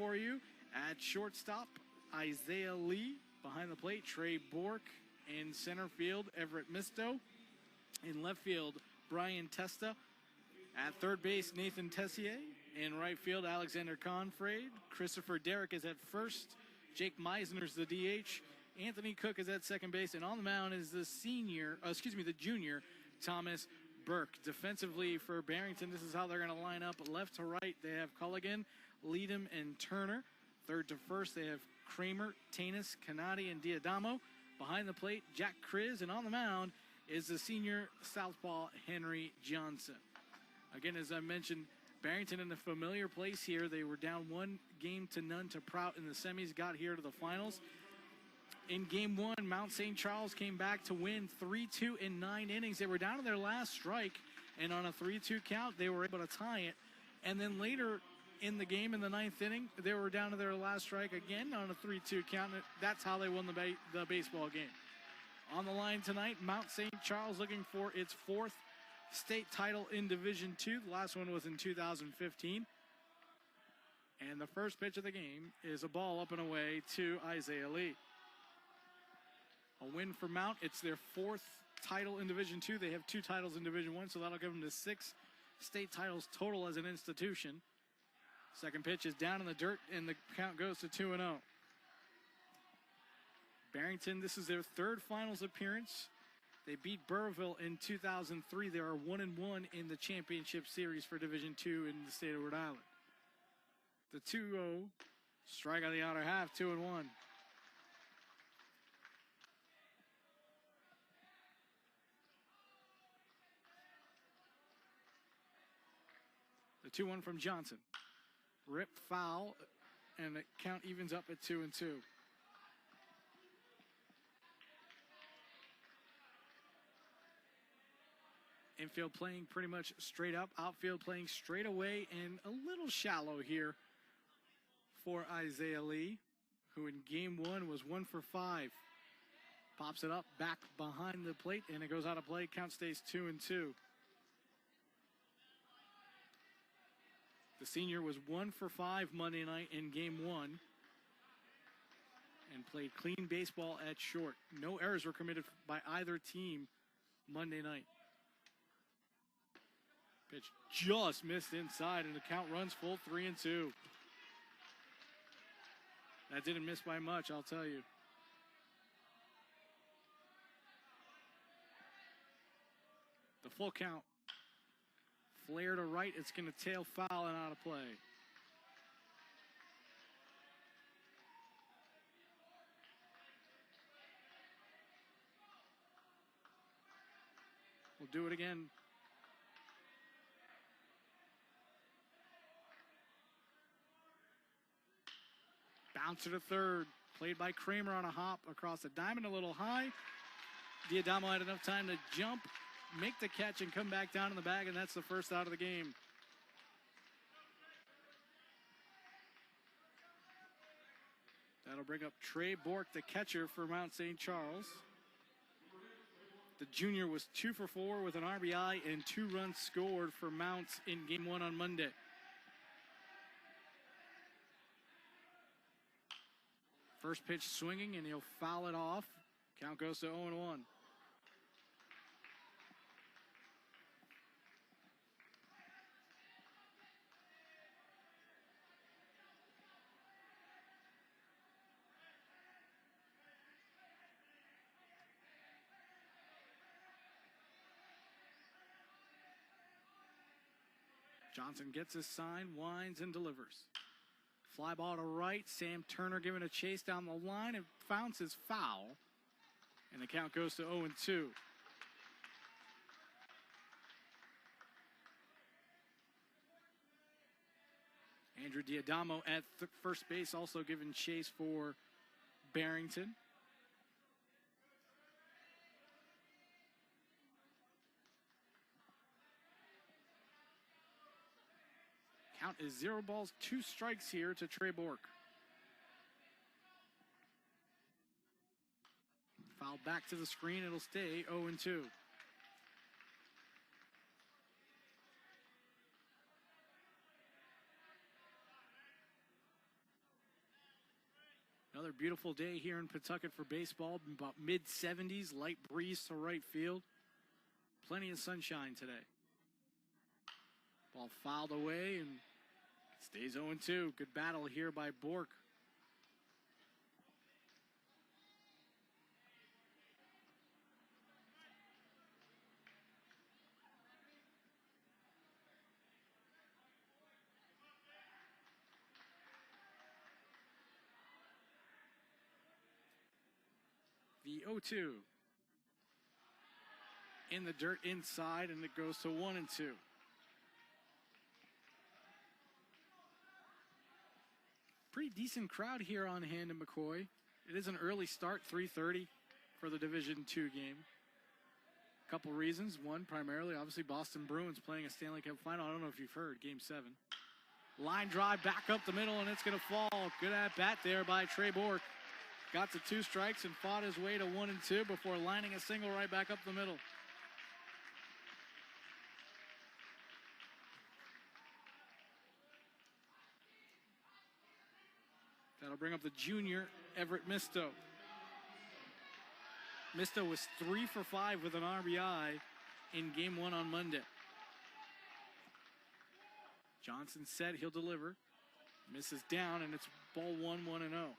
for you. At shortstop, Isaiah Lee. Behind the plate, Trey Bork. In center field, Everett Misto. In left field, Brian Testa. At third base, Nathan Tessier. In right field, Alexander Confrade. Christopher Derrick is at first. Jake Meisner's the DH. Anthony Cook is at second base. And on the mound is the junior, Thomas Burke. Defensively for Barrington, this is how they're going to line up. Left to right, they have Culligan, Leadham, and Turner. Third to first, they have Kramer, Tanis, Kanadi, and Diadamo. Behind the plate, Jack Kriz. And on the mound is the senior southpaw, Henry Johnson. Again, as I mentioned, Barrington in a familiar place here. They were down 1-0 to Prout in the semis, got here to the finals. In game one, Mount St. Charles came back to win 3-2 in 9 innings. They were down to their last strike, and on a 3-2 count, they were able to tie it. And then later in the game, in the 9th inning, they were down to their last strike again on a 3-2 count. That's how they won the baseball game. On the line tonight, Mount St. Charles looking for its 4th state title in Division II. The last one was in 2015. And the first pitch of the game is a ball up and away to Isaiah Lee. A win for Mount. It's their 4th title in Division II. They have 2 titles in Division I, so that'll give them to 6 state titles total as an institution. Second pitch is down in the dirt, and the count goes to 2-0. Barrington, this is their 3rd finals appearance. They beat Burrillville in 2003. They are 1-1 in the championship series for Division II in the state of Rhode Island. The 2-0, strike on the outer half, 2-1. The 2-1 from Johnson. Rip foul, and the count evens up at 2-2. Infield playing pretty much straight up. Outfield playing straight away and a little shallow here for Isaiah Lee, who in game 1 was 1 for 5. Pops it up back behind the plate, and it goes out of play. Count stays 2-2. The senior was 1 for 5 Monday night in game 1 and played clean baseball at short. No errors were committed by either team Monday night. Pitch just missed inside, and the count runs full, 3-2. That didn't miss by much, I'll tell you. The full count. Flare to right, it's going to tail foul and out of play. We'll do it again. Bouncer to third, played by Kramer on a hop across the diamond, a little high. Diadamo had enough time to jump, make the catch, and come back down in the bag, and that's the first out of the game. That'll bring up Trey Bork, the catcher for Mount St. Charles. The junior was 2 for 4 with an RBI and 2 runs scored for Mount in game 1 on Monday. First pitch swinging, and he'll foul it off. Count goes to 0-1. Johnson gets his sign, winds, and delivers. Fly ball to right. Sam Turner giving a chase down the line and bounces foul. And the count goes to 0-2. Andrew Diadamo at first base, also giving chase for Barrington. Count is 0 balls, 2 strikes here to Trey Bork. Foul back to the screen. It'll stay 0-2. Another beautiful day here in Pawtucket for baseball. About mid-70s, light breeze to right field. Plenty of sunshine today. Ball fouled away and stays 0-2. Good battle here by Bork. The 0-2 in the dirt inside, and it goes to 1-2. Pretty decent crowd here on hand in McCoy. It is an early start, 3:30 for the Division II game. A couple reasons. One, primarily, obviously, Boston Bruins playing a Stanley Cup final. I don't know if you've heard, Game 7. Line drive back up the middle, and it's going to fall. Good at bat there by Trey Bork. Got to 2 strikes and fought his way to 1-2 before lining a single right back up the middle. That'll bring up the junior, Everett Misto. Misto was 3 for 5 with an RBI in Game 1 on Monday. Johnson said he'll deliver. Misses down, and it's ball 1, 1-0.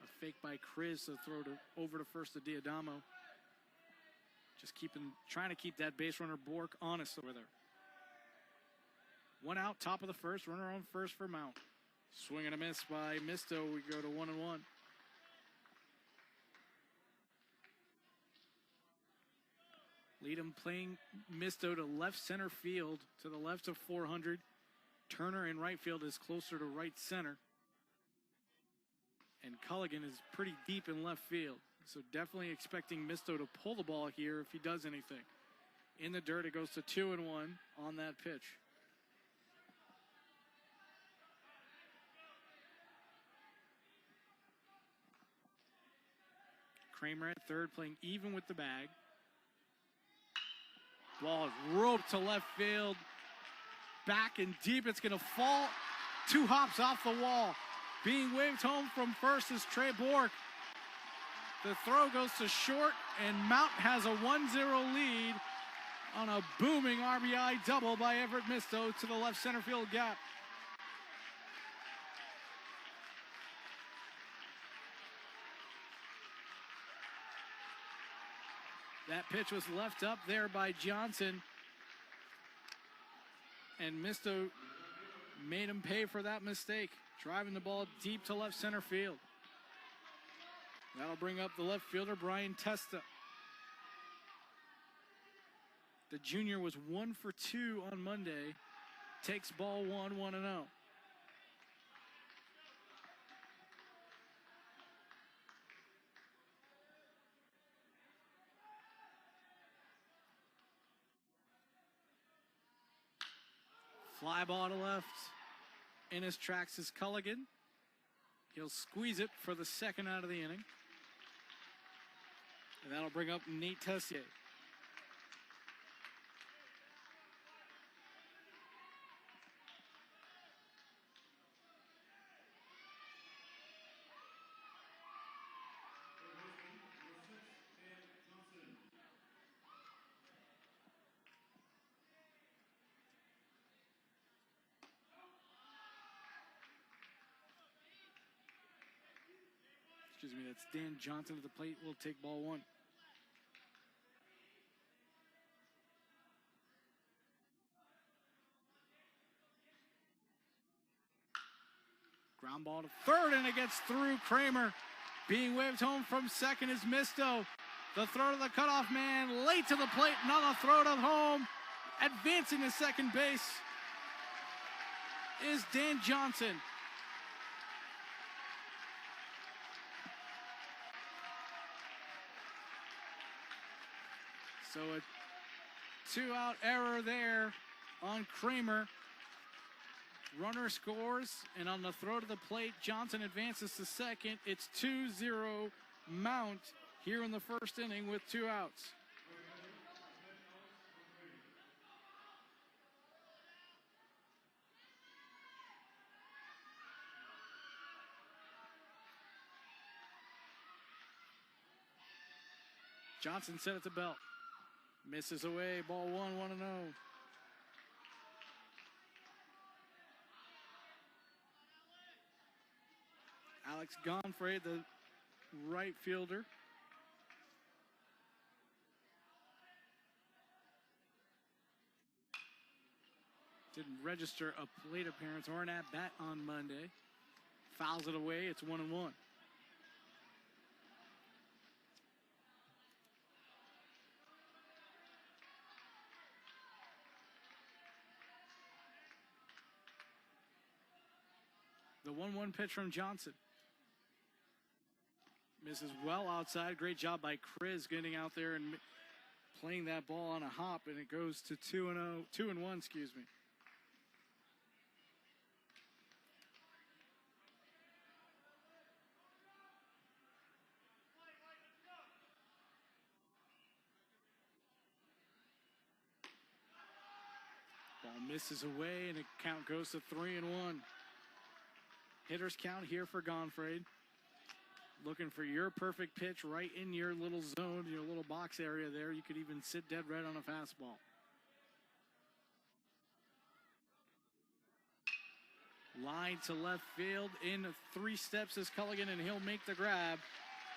A fake by Chris, a throw over to first to Diadamo. Just trying to keep that base runner Bork honest over there. 1 out, top of the first, runner on first for Mount. Swing and a miss by Misto. We go to 1-1. Leadham playing Misto to left center field, to the left of 400. Turner in right field is closer to right center. And Culligan is pretty deep in left field. So definitely expecting Misto to pull the ball here if he does anything. In the dirt, it goes to 2-1 on that pitch. Kramer at third, playing even with the bag. Ball is roped to left field. Back and deep, it's going to fall. 2 hops off the wall. Being waved home from first is Trey Bork. The throw goes to short, and Mount has a 1-0 lead on a booming RBI double by Everett Misto to the left center field gap. That pitch was left up there by Johnson, and Misto made him pay for that mistake, driving the ball deep to left center field. That'll bring up the left fielder, Brian Testa. The junior was 1 for 2 on Monday. Takes ball 1, 1-0. Fly ball to left. In his tracks is Culligan. He'll squeeze it for the second out of the inning. And that'll bring up Nate Tessier. Excuse me, that's Dan Johnson at the plate. Will take ball 1. Ground ball to third, and it gets through Kramer. Being waved home from second is Misto. The throw to the cutoff man, late to the plate, another throw to home. Advancing to second base is Dan Johnson. So a 2-out error there on Kramer. Runner scores, and on the throw to the plate, Johnson advances to second. It's 2-0 Mount here in the first inning with 2 outs. Johnson set it to Belt. Misses away. Ball 1-0. Alex Gonfray, the right fielder. Didn't register a plate appearance or an at-bat on Monday. Fouls it away. It's 1-1. The 1-1 pitch from Johnson. Misses well outside. Great job by Chris getting out there and playing that ball on a hop, and it goes to 2-1, excuse me. Ball misses away, and the count goes to 3-1. Hitters count here for Gonfray. Looking for your perfect pitch right in your little zone, your little box area there. You could even sit dead right on a fastball. Line to left field. In 3 steps is Culligan, and he'll make the grab,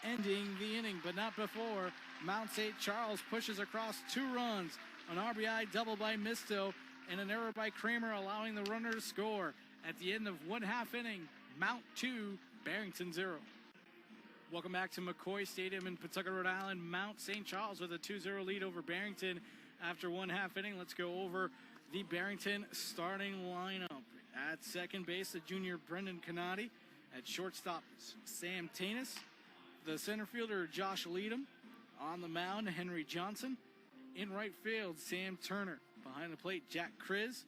ending the inning, but not before. Mount St. Charles pushes across 2 runs. An RBI double by Misto, and an error by Kramer, allowing the runner to score. At the end of 1/2 inning, Mount 2, Barrington 0. Welcome back to McCoy Stadium in Pawtucket, Rhode Island. Mount St. Charles with a 2-0 lead over Barrington after 1/2 inning. Let's go over the Barrington starting lineup. At second base, the junior Brendan Canati. At shortstop, Sam Tanis. The center fielder, Josh Leadham. On the mound, Henry Johnson. In right field, Sam Turner. Behind the plate, Jack Kriz.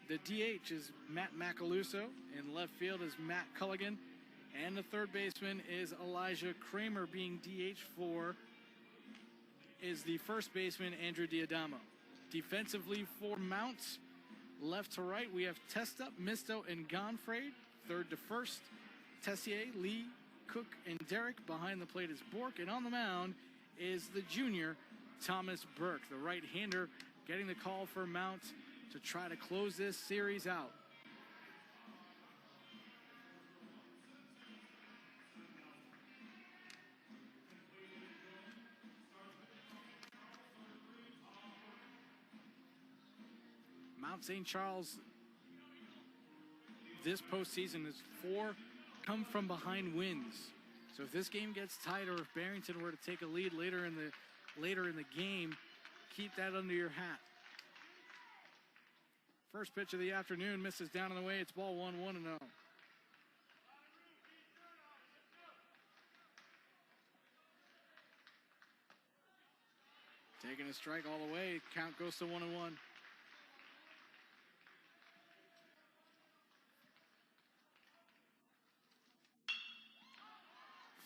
The DH is Matt Macaluso. In left field is Matt Culligan. And the third baseman is Elijah Kramer. Being DH for is the first baseman, Andrew Diadamo. Defensively for Mounts, left to right, we have Testa, Misto, and Gonfray. Third to first, Tessier, Lee, Cook, and Derek. Behind the plate is Bork. And on the mound is the junior, Thomas Burke, the right-hander, getting the call for Mount to try to close this series out. Mount St. Charles this postseason is 4 come from behind wins. So if this game gets tight, or if Barrington were to take a lead later in the game, keep that under your hat. First pitch of the afternoon misses down and away. It's ball 1-0. Taking a strike all the way. Count goes to 1-1.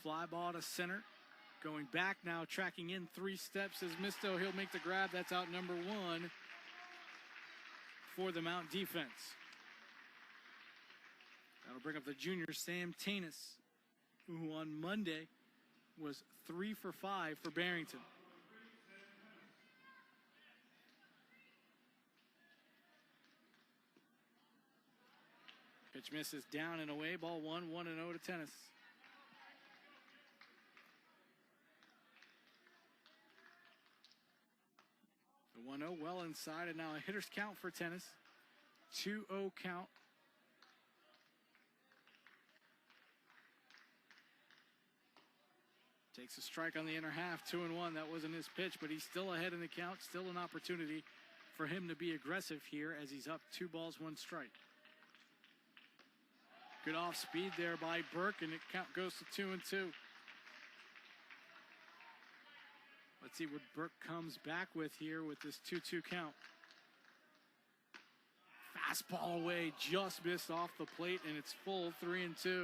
Fly ball to center. Going back now, tracking in 3 steps is Misto. He'll make the grab. That's out number 1 for the Mount defense. That'll bring up the junior Sam Tanis, who on Monday was 3 for 5 for Barrington. Pitch misses down and away. Ball 1-0 to Tennis. The 1-0 well inside, and now a hitter's count for Tennis. 2-0 count. Takes a strike on the inner half, 2-1. That wasn't his pitch, but he's still ahead in the count. Still an opportunity for him to be aggressive here as he's up 2 balls, 1 strike. Good off speed there by Burke, and it count goes to 2-2. Let's see what Burke comes back with here with this 2-2 count. Fastball away, just missed off the plate, and it's full 3-2.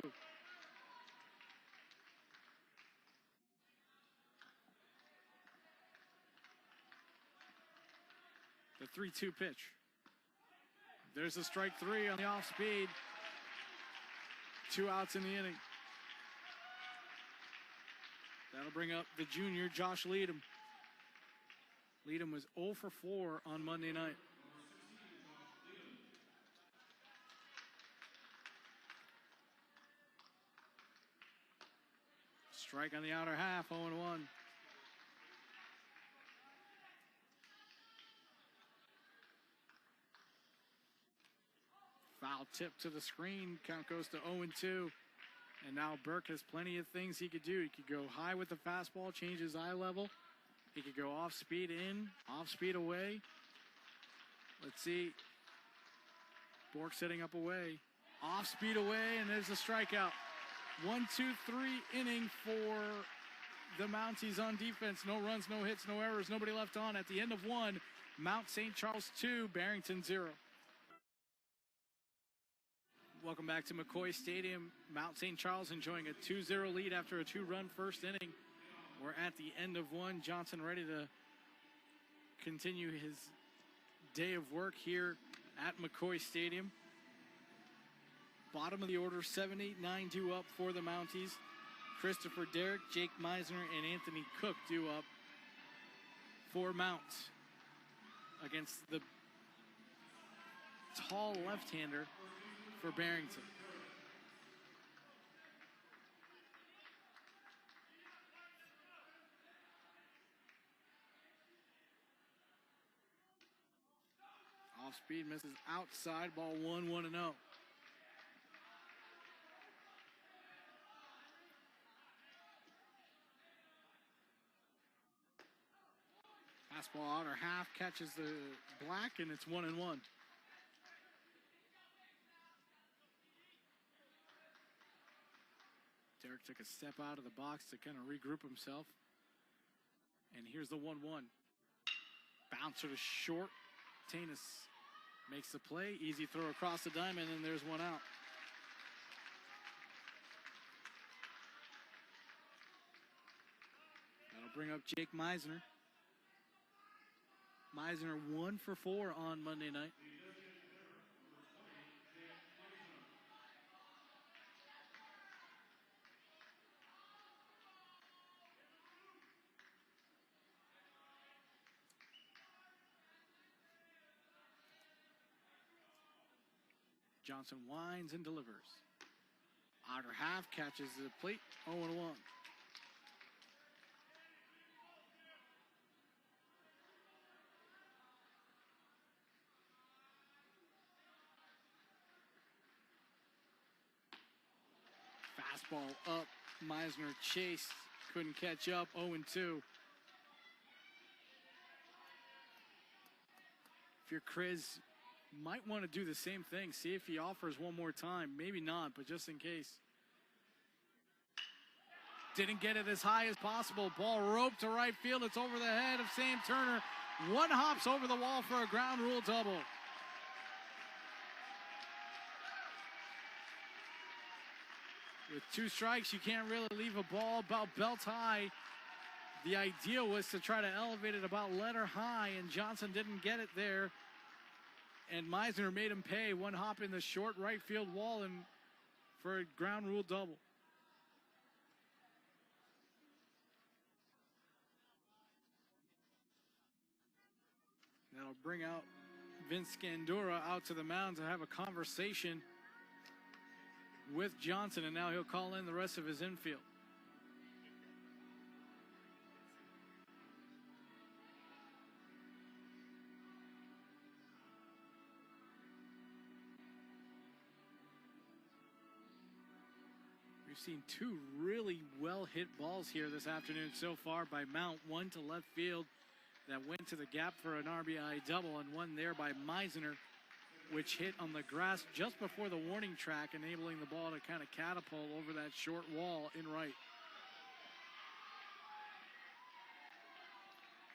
The 3-2 pitch. There's a strike 3 on the off speed. 2 outs in the inning. That'll bring up the junior, Josh Leadham. Leadham was 0 for 4 on Monday night. Strike on the outer half, 0-1. Foul tip to the screen. Count goes to 0-2. And now Burke has plenty of things he could do. He could go high with the fastball, change his eye level. He could go off speed in, off speed away. Let's see. Bork setting up away. Off speed away, and there's a strikeout. 1, 2, 3 inning for the Mounties on defense. No runs, no hits, no errors, nobody left on. At the end of 1, Mount St. Charles 2, Barrington 0. Welcome back to McCoy Stadium. Mount St. Charles enjoying a 2-0 lead after a 2-run first inning. We're at the end of 1. Johnson ready to continue his day of work here at McCoy Stadium. Bottom of the order, 7, 8, 9 due up for the Mounties. Christopher Derrick, Jake Meisner, and Anthony Cook due up for Mount against the tall left-hander for Barrington. Off speed, misses outside, ball 1, 1-0. Fastball outer half, catches the black, and it's 1-1. Derrick took a step out of the box to kind of regroup himself. And here's the 1-1. Bouncer to short. Tanis makes the play. Easy throw across the diamond, and there's one out. That'll bring up Jake Meisner. Meisner 1 for 4 on Monday night. Johnson winds and delivers. Outer half, catches the plate, 0-1. Fastball up, Meisner chased, couldn't catch up, 0-2. If you're Chris, might want to do the same thing. See if he offers one more time. Maybe not, but just in case. Didn't get it as high as possible. Ball roped to right field. It's over the head of Sam Turner. One hops over the wall for a ground rule double. With 2 strikes, you can't really leave a ball about belt high. The idea was to try to elevate it about letter high, and Johnson didn't get it there. And Meisner made him pay. One hop in the short right field wall and for a ground rule double. That'll bring out Vince Scandura out to the mound to have a conversation with Johnson, and now he'll call in the rest of his infield. We've seen 2 really well-hit balls here this afternoon so far by Mount. One to left field that went to the gap for an RBI double, and one there by Meisner, which hit on the grass just before the warning track, enabling the ball to kind of catapult over that short wall in right.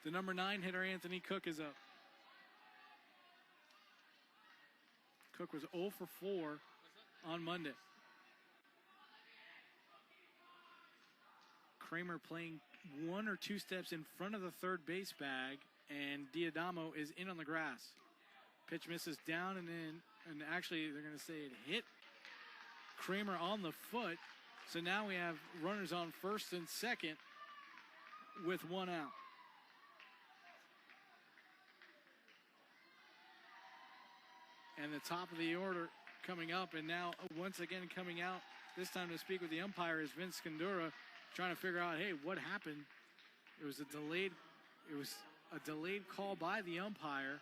The number 9 hitter, Anthony Cook, is up. Cook was 0 for 4 on Monday. Kramer playing 1 or 2 steps in front of the third base bag, and Diadamo is in on the grass. Pitch misses down and in, and actually they're going to say it hit Kramer on the foot. So now we have runners on first and second, with 1 out. And the top of the order coming up, and now once again coming out, this time to speak with the umpire, is Vince Scandura, trying to figure out, hey, what happened? It was a delayed call by the umpire,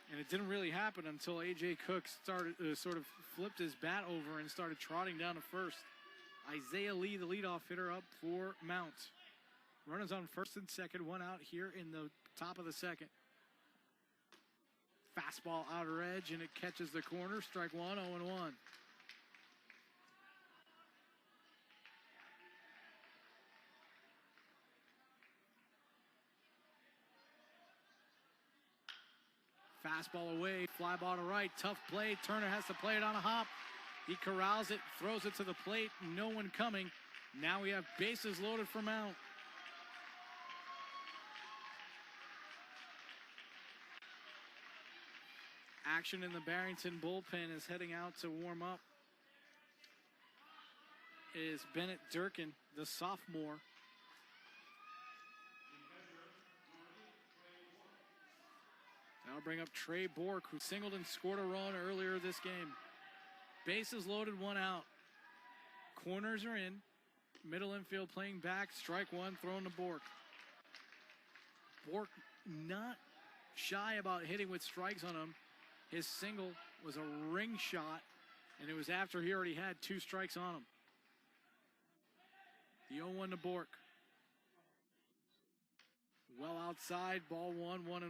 and it didn't really happen until A.J. Cook started sort of flipped his bat over and started trotting down to first. Isaiah Lee, the leadoff hitter, up for Mount. Runners on first and second, 1 out here in the top of the second. Fastball outer edge, and it catches the corner. Strike one, 0-1. Fastball away, fly ball to right, tough play. Turner has to play it on a hop. He corrals it, throws it to the plate, no one coming. Now we have bases loaded for Mount. Action in the Barrington bullpen is heading out to warm up. Is Bennett Durkin, the sophomore. Now bring up Trey Bork, who singled and scored a run earlier this game. Bases loaded, 1 out. Corners are in. Middle infield playing back. Strike one, thrown to Bork. Bork not shy about hitting with strikes on him. His single was a ring shot, and it was after he already had 2 strikes on him. The 0-1 to Bork. Well outside, ball 1, 1-1.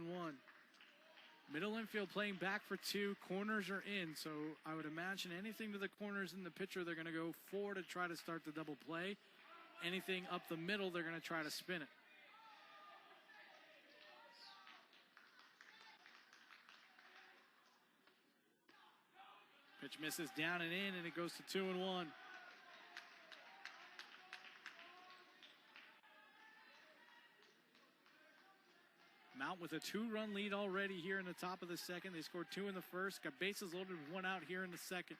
Middle infield playing back for 2. Corners are in, so I would imagine anything to the corners in the pitcher, they're going to go 4 to try to start the double play. Anything up the middle, they're going to try to spin it. Pitch misses down and in, and it goes to 2-1. Mount with a 2-run lead already here in the top of the second. They scored 2 in the first. Got bases loaded, 1 out here in the second.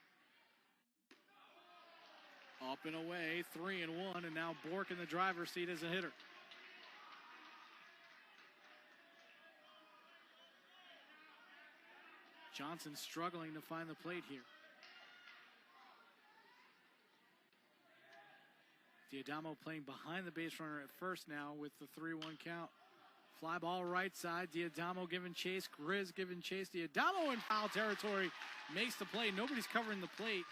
Up and away, 3-1, and now Bork in the driver's seat as a hitter. Johnson struggling to find the plate here. Diadamo playing behind the base runner at first now with the 3-1 count. Fly ball right side. Diadamo giving chase. Grizz giving chase. Diadamo in foul territory. Makes the play. Nobody's covering the plate.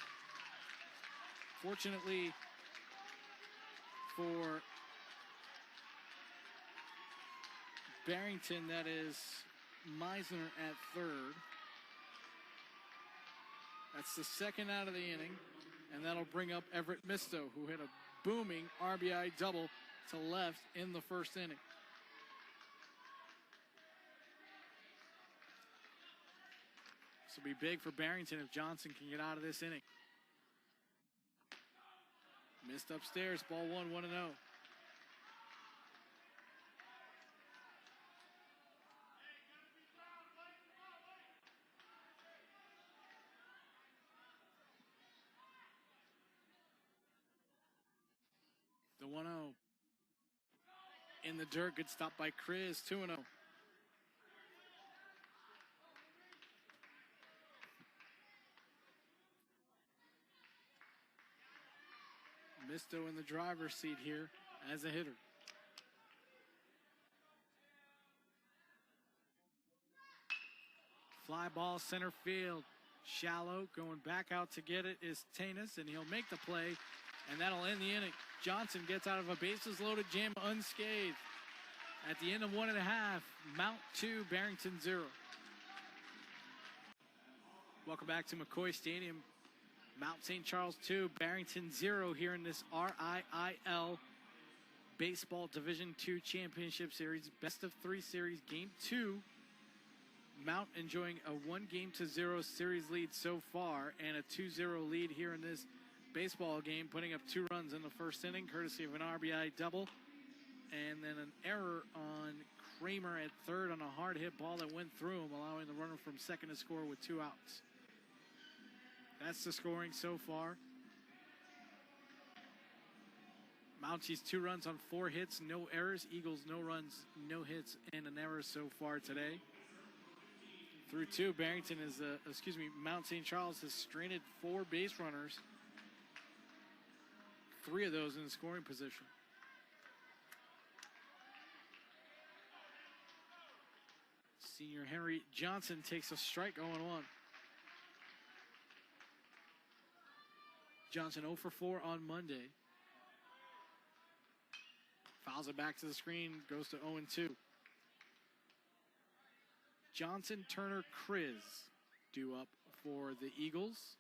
Fortunately for Barrington, that is Meisner at third. That's the second out of the inning. And that'll bring up Everett Misto, who hit a booming RBI double to left in the first inning. This will be big for Barrington if Johnson can get out of this inning. Missed upstairs, ball 1, 1-0. The 1-0. In the dirt, good stop by Chris, 2-0. Misto in the driver's seat here as a hitter. Fly ball center field. Shallow going back out to get it is Tanis, and he'll make the play, and that'll end the inning. Johnson gets out of a bases loaded jam unscathed. At the end of 1.5, Mount 2, Barrington 0. Welcome back to McCoy Stadium. Mount St. Charles 2, Barrington 0 here in this RIIL Baseball Division II Championship Series. Best of 3 series, Game 2. Mount enjoying a 1-0 series lead so far and a 2-0 lead here in this baseball game, putting up 2 runs in the first inning, courtesy of an RBI double. And then an error on Kramer at third on a hard hit ball that went through him, allowing the runner from second to score with 2 outs. That's the scoring so far. Mounties 2 runs on 4 hits, no errors. Eagles no runs, no hits, and an error so far today. Through 2, Barrington is, Mount St. Charles has stranded 4 base runners. 3 of those in scoring position. Senior Henry Johnson takes a strike, 0-1. Johnson 0 for 4 on Monday. Fouls it back to the screen, goes to 0-2. Johnson, Turner, Kriz due up for the Eagles.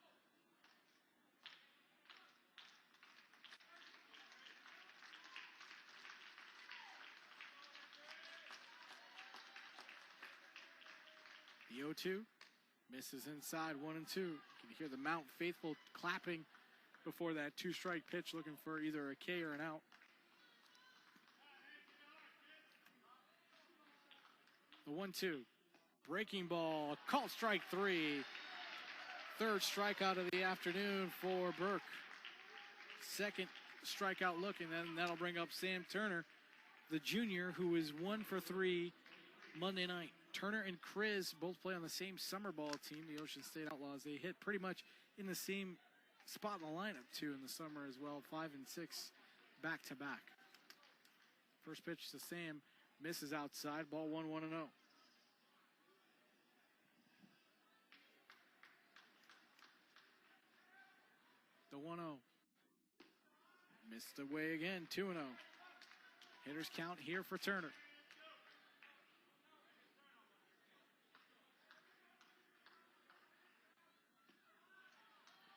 The 0-2 misses inside, 1-2. You can hear the Mount faithful clapping before that 2-strike pitch, looking for either a K or an out. The 1-2, breaking ball, called strike 3. 3rd strikeout of the afternoon for Burke. 2nd strikeout look, and then that'll bring up Sam Turner, the junior, who is 1 for 3 Monday night. Turner and Kriz both play on the same summer ball team, the Ocean State Outlaws. They hit pretty much in the same spot in the lineup, too, in the summer as well, 5 and 6 back-to-back. First pitch to Sam, misses outside, ball 1-1-0. The 1-0. Missed away again, 2-0. Hitters count here for Turner.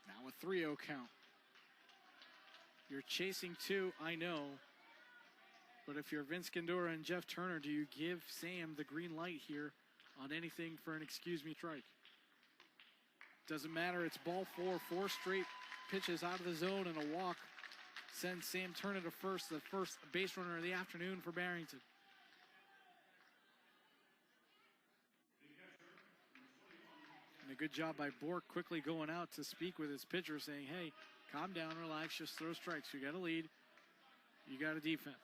Now a 3-0 count. You're chasing 2, I know. But if you're Vince Gandura and Jeff Turner, do you give Sam the green light here on anything for an excuse me strike? Doesn't matter, it's ball 4 straight pitches out of the zone and a walk sends Sam Turner to first, the first base runner of the afternoon for Barrington. And a good job by Bork quickly going out to speak with his pitcher, saying, hey, calm down, relax, just throw strikes. You got a lead, you got a defense.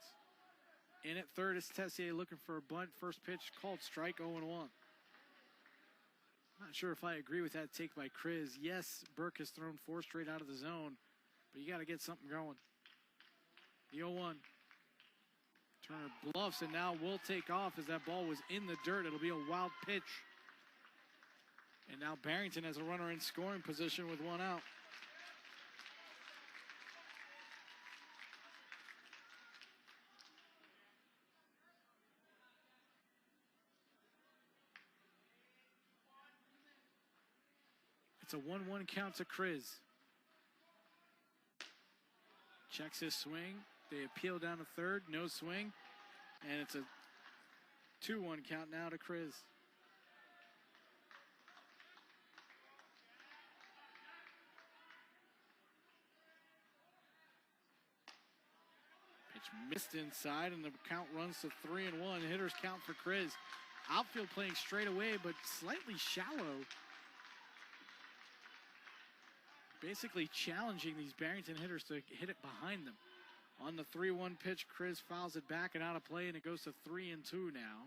In at third is Tessier looking for a bunt. First pitch called strike, 0-1. Not sure if I agree with that take by Kriz. Yes, Burke has thrown 4 straight out of the zone, but you got to get something going. The 0-1. Turner bluffs and now will take off as that ball was in the dirt. It'll be a wild pitch. And now Barrington has a runner in scoring position with 1 out. It's a 1-1 count to Kriz. Checks his swing. They appeal down to third. No swing. And it's a 2-1 count now to Kriz. Pitch missed inside, and the count runs to 3-1. Hitters count for Kriz. Outfield playing straight away, but slightly shallow. Basically challenging these Barrington hitters to hit it behind them. On the 3-1 pitch, Kriz fouls it back and out of play, and it goes to 3-2 now.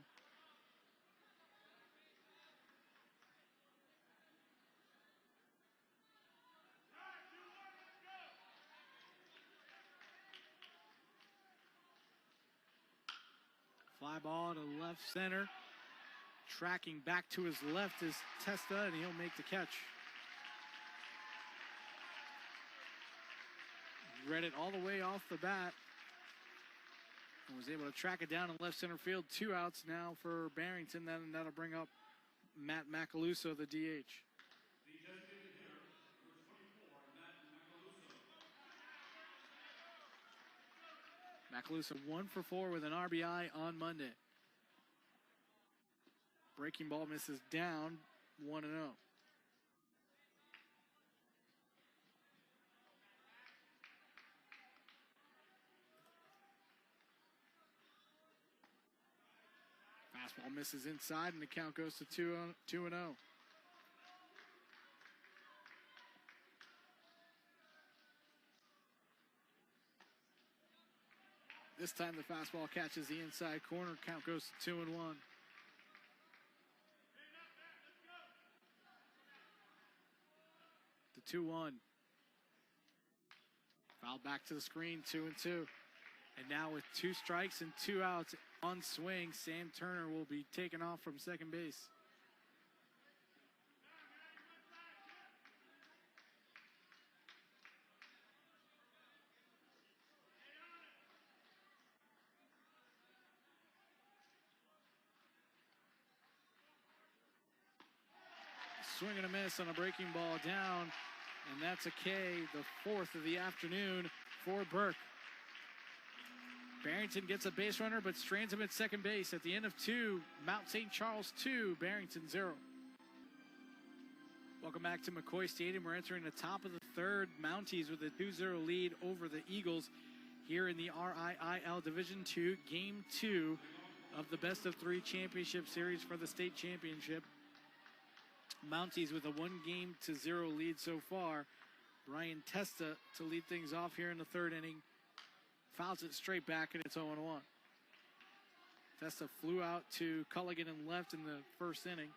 Fly ball to left center. Tracking back to his left is Testa, and he'll make the catch. Read it all the way off the bat and was able to track it down in left center field. 2 outs now for Barrington. Then that'll bring up Matt Macaluso, the DH. Macaluso 1 for 4 with an RBI on Monday. Breaking ball misses down, 1-0. Fastball misses inside, and the count goes to 2-0. This time the fastball catches the inside corner. Count goes to 2-1. The 2-1. Foul back to the screen, 2-2. And now with 2 strikes and 2 outs on swing, Sam Turner will be taken off from second base. Swing and a miss on a breaking ball down, and that's a K, the 4th of the afternoon for Burke. Barrington gets a base runner, but strands him at second base. At the end of 2, Mount St. Charles 2, Barrington 0. Welcome back to McCoy Stadium. We're entering the top of the 3rd. Mounties with a 2-0 lead over the Eagles here in the RIIL Division II, Game 2 of the Best of 3 Championship Series for the state championship. Mounties with a 1-0 lead so far. Brian Testa to lead things off here in the 3rd inning. Fouls it straight back, and it's 0-1. Testa flew out to Culligan and left in the 1st inning.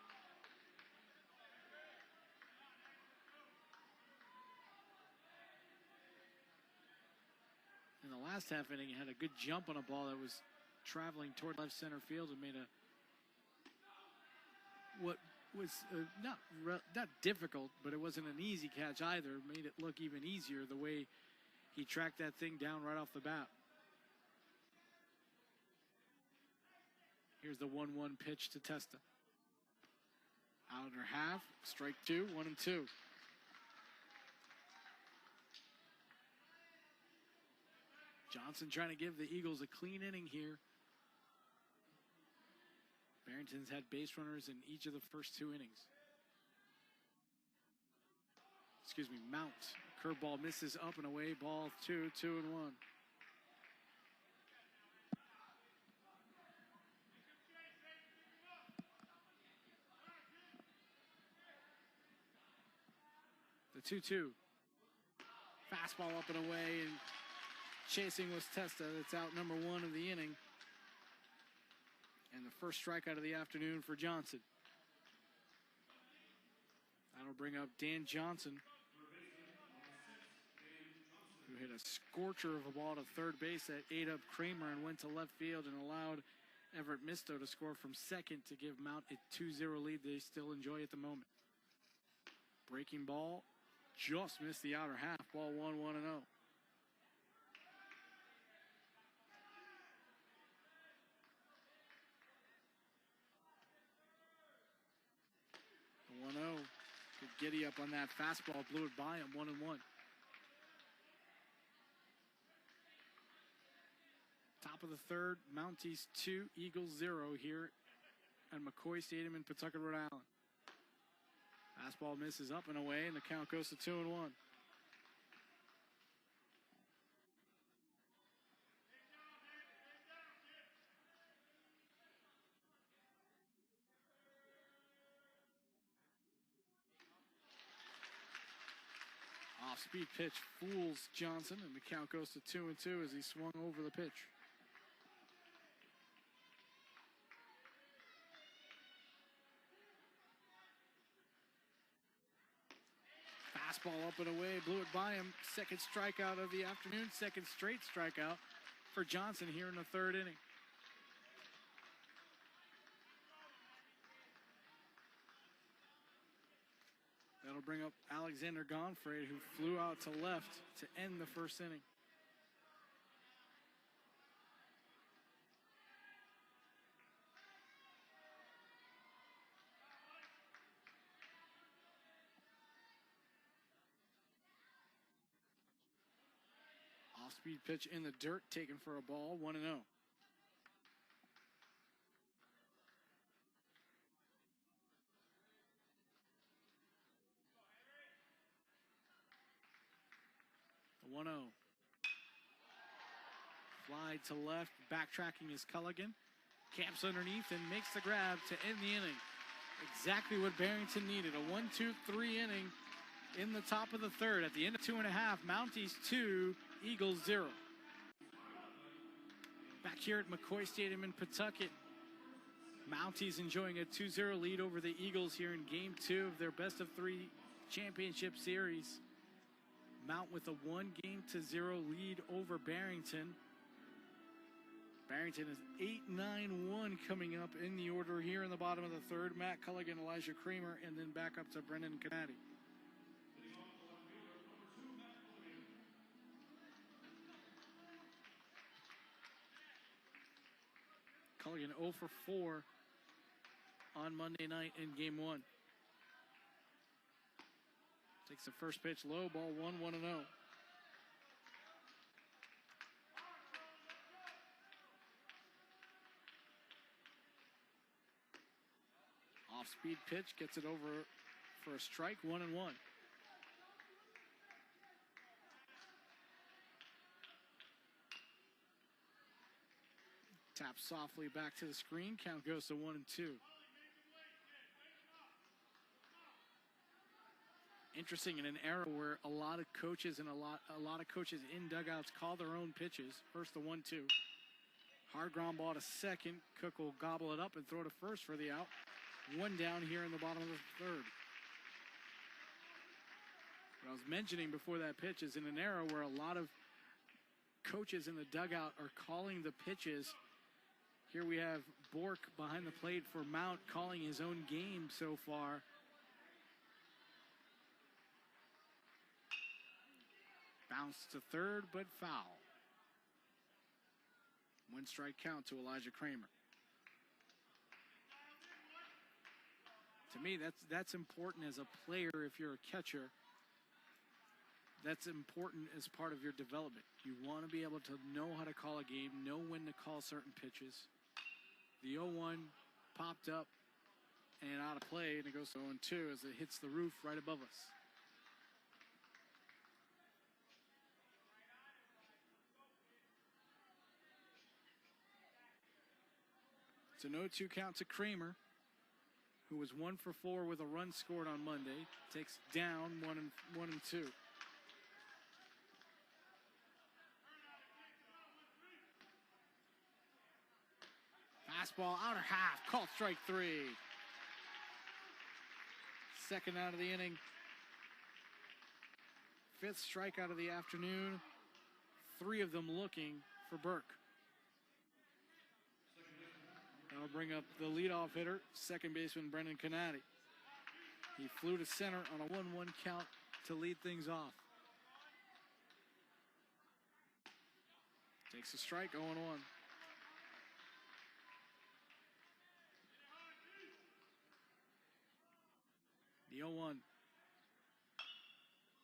In the last half inning, he had a good jump on a ball that was traveling toward left center field and made what was not difficult, but it wasn't an easy catch either. Made it look even easier the way he tracked that thing down right off the bat. Here's the 1-1 pitch to Testa. Outer half, strike 2, 1-2. Johnson trying to give the Eagles a clean inning here. Barrington's had base runners in each of the first 2 innings. Excuse me, Mount. Curveball misses up and away. Ball 2, 2-1. The 2-2. Fastball up and away, and chasing was Testa. That's out number 1 of the inning. And the first strikeout of the afternoon for Johnson. That'll bring up Dan Johnson, who hit a scorcher of a ball to third base that ate up Kramer and went to left field and allowed Everett Misto to score from second to give Mount a 2-0 lead they still enjoy at the moment. Breaking ball just missed the outer half. Ball 1, 1-0. The 1-0. Good giddy up on that fastball. Blew it by him. 1-1. Top of the 3rd. Mounties 2, Eagles 0 here at McCoy Stadium in Pawtucket, Rhode Island. Fastball misses up and away, and the count goes to 2-1. Off-speed pitch fools Johnson, and the count goes to 2-2 as he swung over the pitch. Fastball up and away, blew it by him. Second strikeout of the afternoon, second straight strikeout for Johnson here in the 3rd inning. That'll bring up Alexander Gonfrey, who flew out to left to end the 1st inning. Off-speed pitch in the dirt, taken for a ball, 1-0. The 1-0. Fly to left, backtracking is Culligan. Camps underneath and makes the grab to end the inning. Exactly what Barrington needed. A 1-2-3 inning in the top of the 3rd. At the end of 2.5, Mounties 2, Eagles 0. Back here at McCoy Stadium in Pawtucket, Mounties enjoying a 2-0 lead over the Eagles here in Game 2 of their best-of-3 championship series. Mount with a 1-0 lead over Barrington. Barrington is 8-9-1 coming up in the order here in the bottom of the third. Matt Culligan, Elijah Kramer, and then back up to Brendan Canati. Culligan 0 for 4 on Monday night in Game 1. Takes the first pitch low, ball 1-0. Off-speed pitch, gets it over for a strike, 1-1. Tap softly back to the screen, count goes to 1-2. Interesting, in an era where a lot of coaches and a lot of coaches in dugouts call their own pitches. First the 1-2. Hard ground ball to second. Cook will gobble it up and throw to first for the out. One down here in the bottom of the third. What I was mentioning before that pitch is in an era where a lot of coaches in the dugout are calling the pitches. Here we have Bork behind the plate for Mount calling his own game so far. Bounce to third, but foul. 1 strike count to Elijah Kramer. To me, that's important as a player. If you're a catcher, that's important as part of your development. You want to be able to know how to call a game, know when to call certain pitches. The 0-1 popped up and out of play, and it goes to 0-2 as it hits the roof right above us. It's an 0-2 count to Kramer, who was 1 for 4 with a run scored on Monday. Takes down 1-2. Fastball, outer half, called strike 3. Second out of the inning. 5th strikeout of the afternoon. 3 of them looking for Burke. That'll bring up the leadoff hitter, second baseman Brendan Canati. He flew to center on a 1-1 count to lead things off. Takes a strike, 0-1. The 0-1.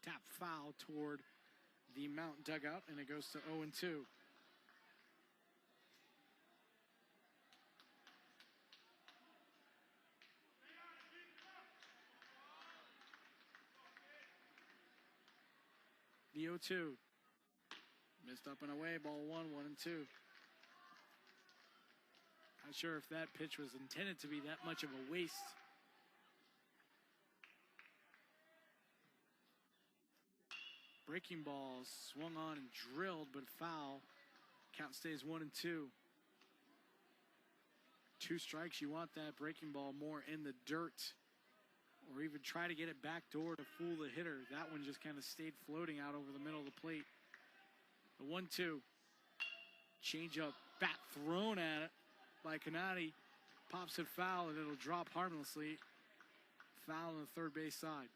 Tap foul toward the Mount dugout, and it goes to 0-2. The 0-2. Missed up and away, ball 1-2. Not sure if that pitch was intended to be that much of a waste. Breaking ball swung on and drilled, but foul. Count stays 1-2. 2 strikes, you want that breaking ball more in the dirt, or even try to get it backdoor to fool the hitter. That one just kind of stayed floating out over the middle of the plate. The 1-2. Change up, bat thrown at it by Canati. Pops it foul, and it'll drop harmlessly. Foul on the third base side.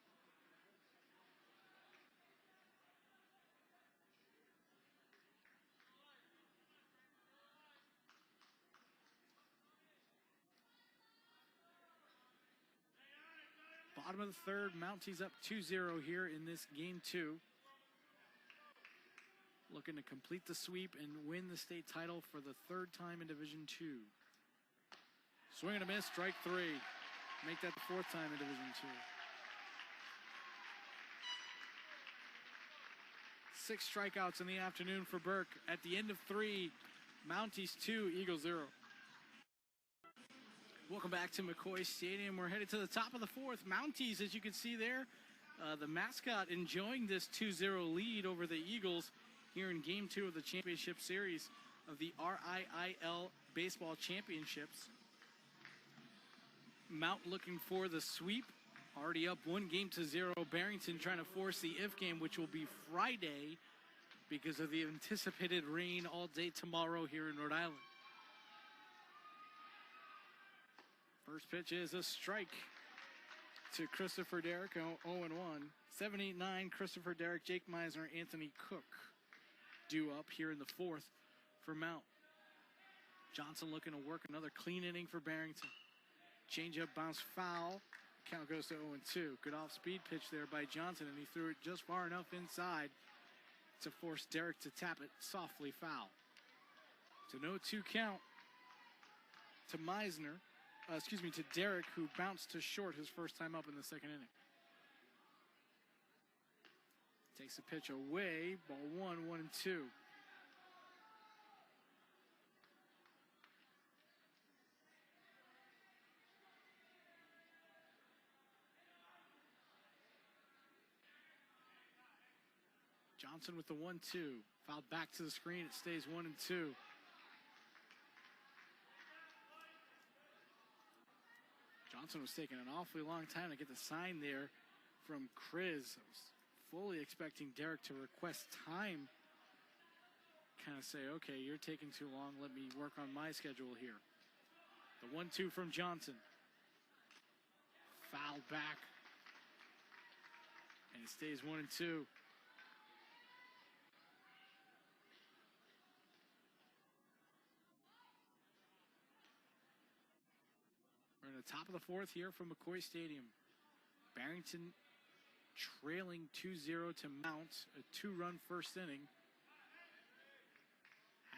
Bottom of the third, Mounties up 2-0 here in this Game 2. Looking to complete the sweep and win the state title for the 3rd time in Division 2. Swing and a miss, strike 3. Make that the 4th time in Division 2. 6 strikeouts in the afternoon for Burke. At the end of 3, Mounties 2, Eagles 0. Welcome back to McCoy Stadium. We're headed to the top of the 4th. Mounties, as you can see there, the mascot enjoying this 2-0 lead over the Eagles here in Game 2 of the championship series. of the RIIL Baseball Championships. Mount looking for the sweep. Already up 1-0. Barrington trying to force the if game, which will be Friday because of the anticipated rain all day tomorrow here in Rhode Island. First pitch is a strike to Christopher Derrick, 0-1. 7-8-9, Christopher Derrick, Jake Meisner, Anthony Cook due up here in the fourth for Mount. Johnson looking to work another clean inning for Barrington. Changeup bounce foul. Count goes to 0-2. Good off-speed pitch there by Johnson, and he threw it just far enough inside to force Derrick to tap it softly foul. So 0-2 count to to Derrick, who bounced to short his first time up in the second inning. Takes the pitch away. Ball 1-2. Johnson with the 1-2. Fouled back to the screen. It stays 1-2. Johnson was taking an awfully long time to get the sign there from Chris. I was fully expecting Derrick to request time. Kind of say, okay, you're taking too long. Let me work on my schedule here. The 1-2 from Johnson. Fouled back. And it stays 1-2. We're in the top of the fourth here from McCoy Stadium. Barrington trailing 2-0 to Mount. A 2-run first inning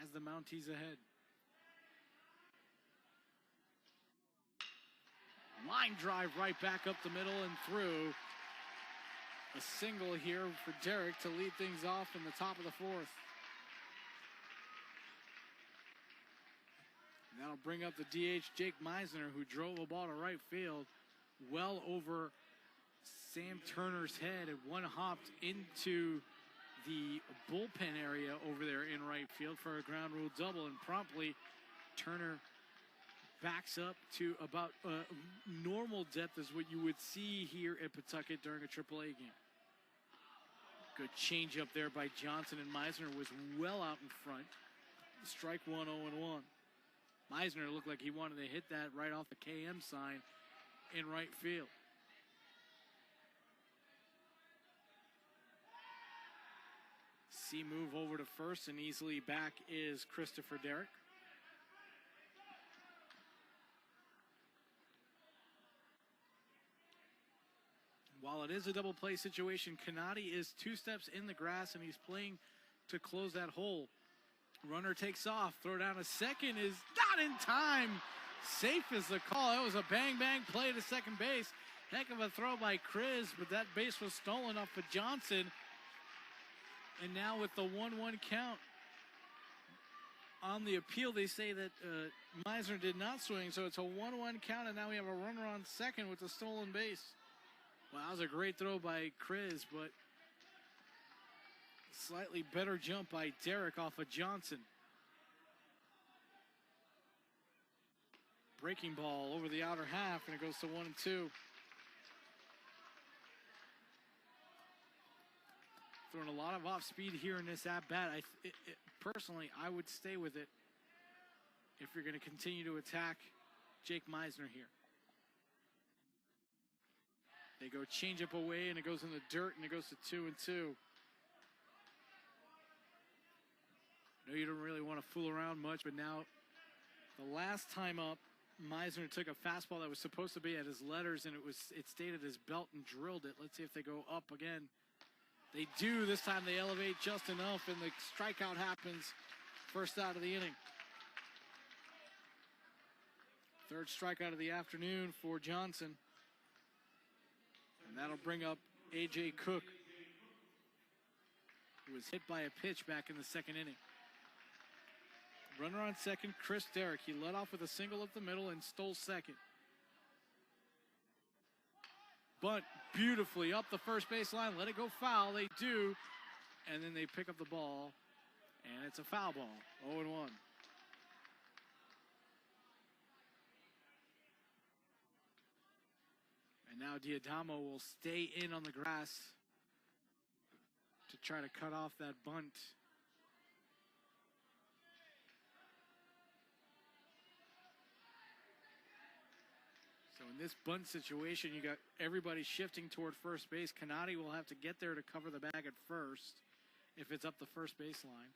has the Mounties ahead. Line drive right back up the middle and through. A single here for Derrick to lead things off in the top of the fourth. That'll bring up the DH, Jake Meisner, who drove a ball to right field well over Sam Turner's head and one hopped into the bullpen area over there in right field for a ground rule double, and promptly Turner backs up to about normal depth as what you would see here at Pawtucket during a AAA game. Good changeup there by Johnson, and Meisner was well out in front. Strike one, 0-1. Meisner looked like he wanted to hit that right off the KM sign in right field. C move over to first, and easily back is Christopher Derrick. While it is a double play situation, Canati is 2 steps in the grass, and he's playing to close that hole. Runner takes off. Throw down a second is not in time. Safe is the call. That was a bang-bang play to second base. Heck of a throw by Chris, but that base was stolen off of Johnson. And now with the 1-1 count on the appeal, they say that Meisner did not swing, so it's a 1-1 count, and now we have a runner on second with the stolen base. Well, that was a great throw by Chris, but slightly better jump by Derrick off of Johnson. Breaking ball over the outer half, and it goes to 1-2. Throwing a lot of off speed here in this at-bat. Personally, I would stay with it if you're going to continue to attack Jake Meisner here. They go changeup away, and it goes in the dirt, and it goes to 2-2. I know you don't really want to fool around much, but now the last time up, Meisner took a fastball that was supposed to be at his letters, and it stayed at his belt and drilled it. Let's see if they go up again. They do. This time they elevate just enough, and the strikeout happens. First out of the inning. Third strikeout of the afternoon for Johnson. And that'll bring up A.J. Cook, who was hit by a pitch back in the second inning. Runner on second, Chris Derrick. He led off with a single up the middle and stole second. Bunt beautifully up the first base line. Let it go foul. They do. And then they pick up the ball And it's a foul ball, 0-1. And now Diadamo will stay in on the grass to try to cut off that bunt. So in this bunt situation, you got everybody shifting toward first base. Canati will have to get there to cover the bag at first if it's up the first baseline.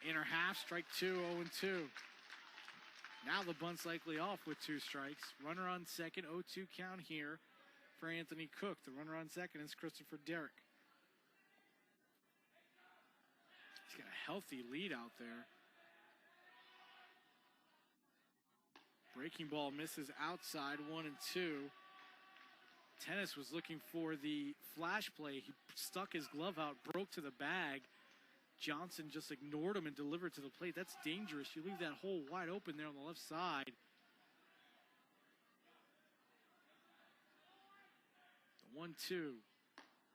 Inner half, strike two, 0-2. Now the bunt's likely off with 2 strikes. Runner on second, 0-2 count here for Anthony Cook. The runner on second is Christopher Derrick. He's got a healthy lead out there. Breaking ball misses outside, 1-2. Tennis was looking for the flash play. He stuck his glove out, broke to the bag. Johnson just ignored him and delivered to the plate. That's dangerous. You leave that hole wide open there on the left side. The 1-2.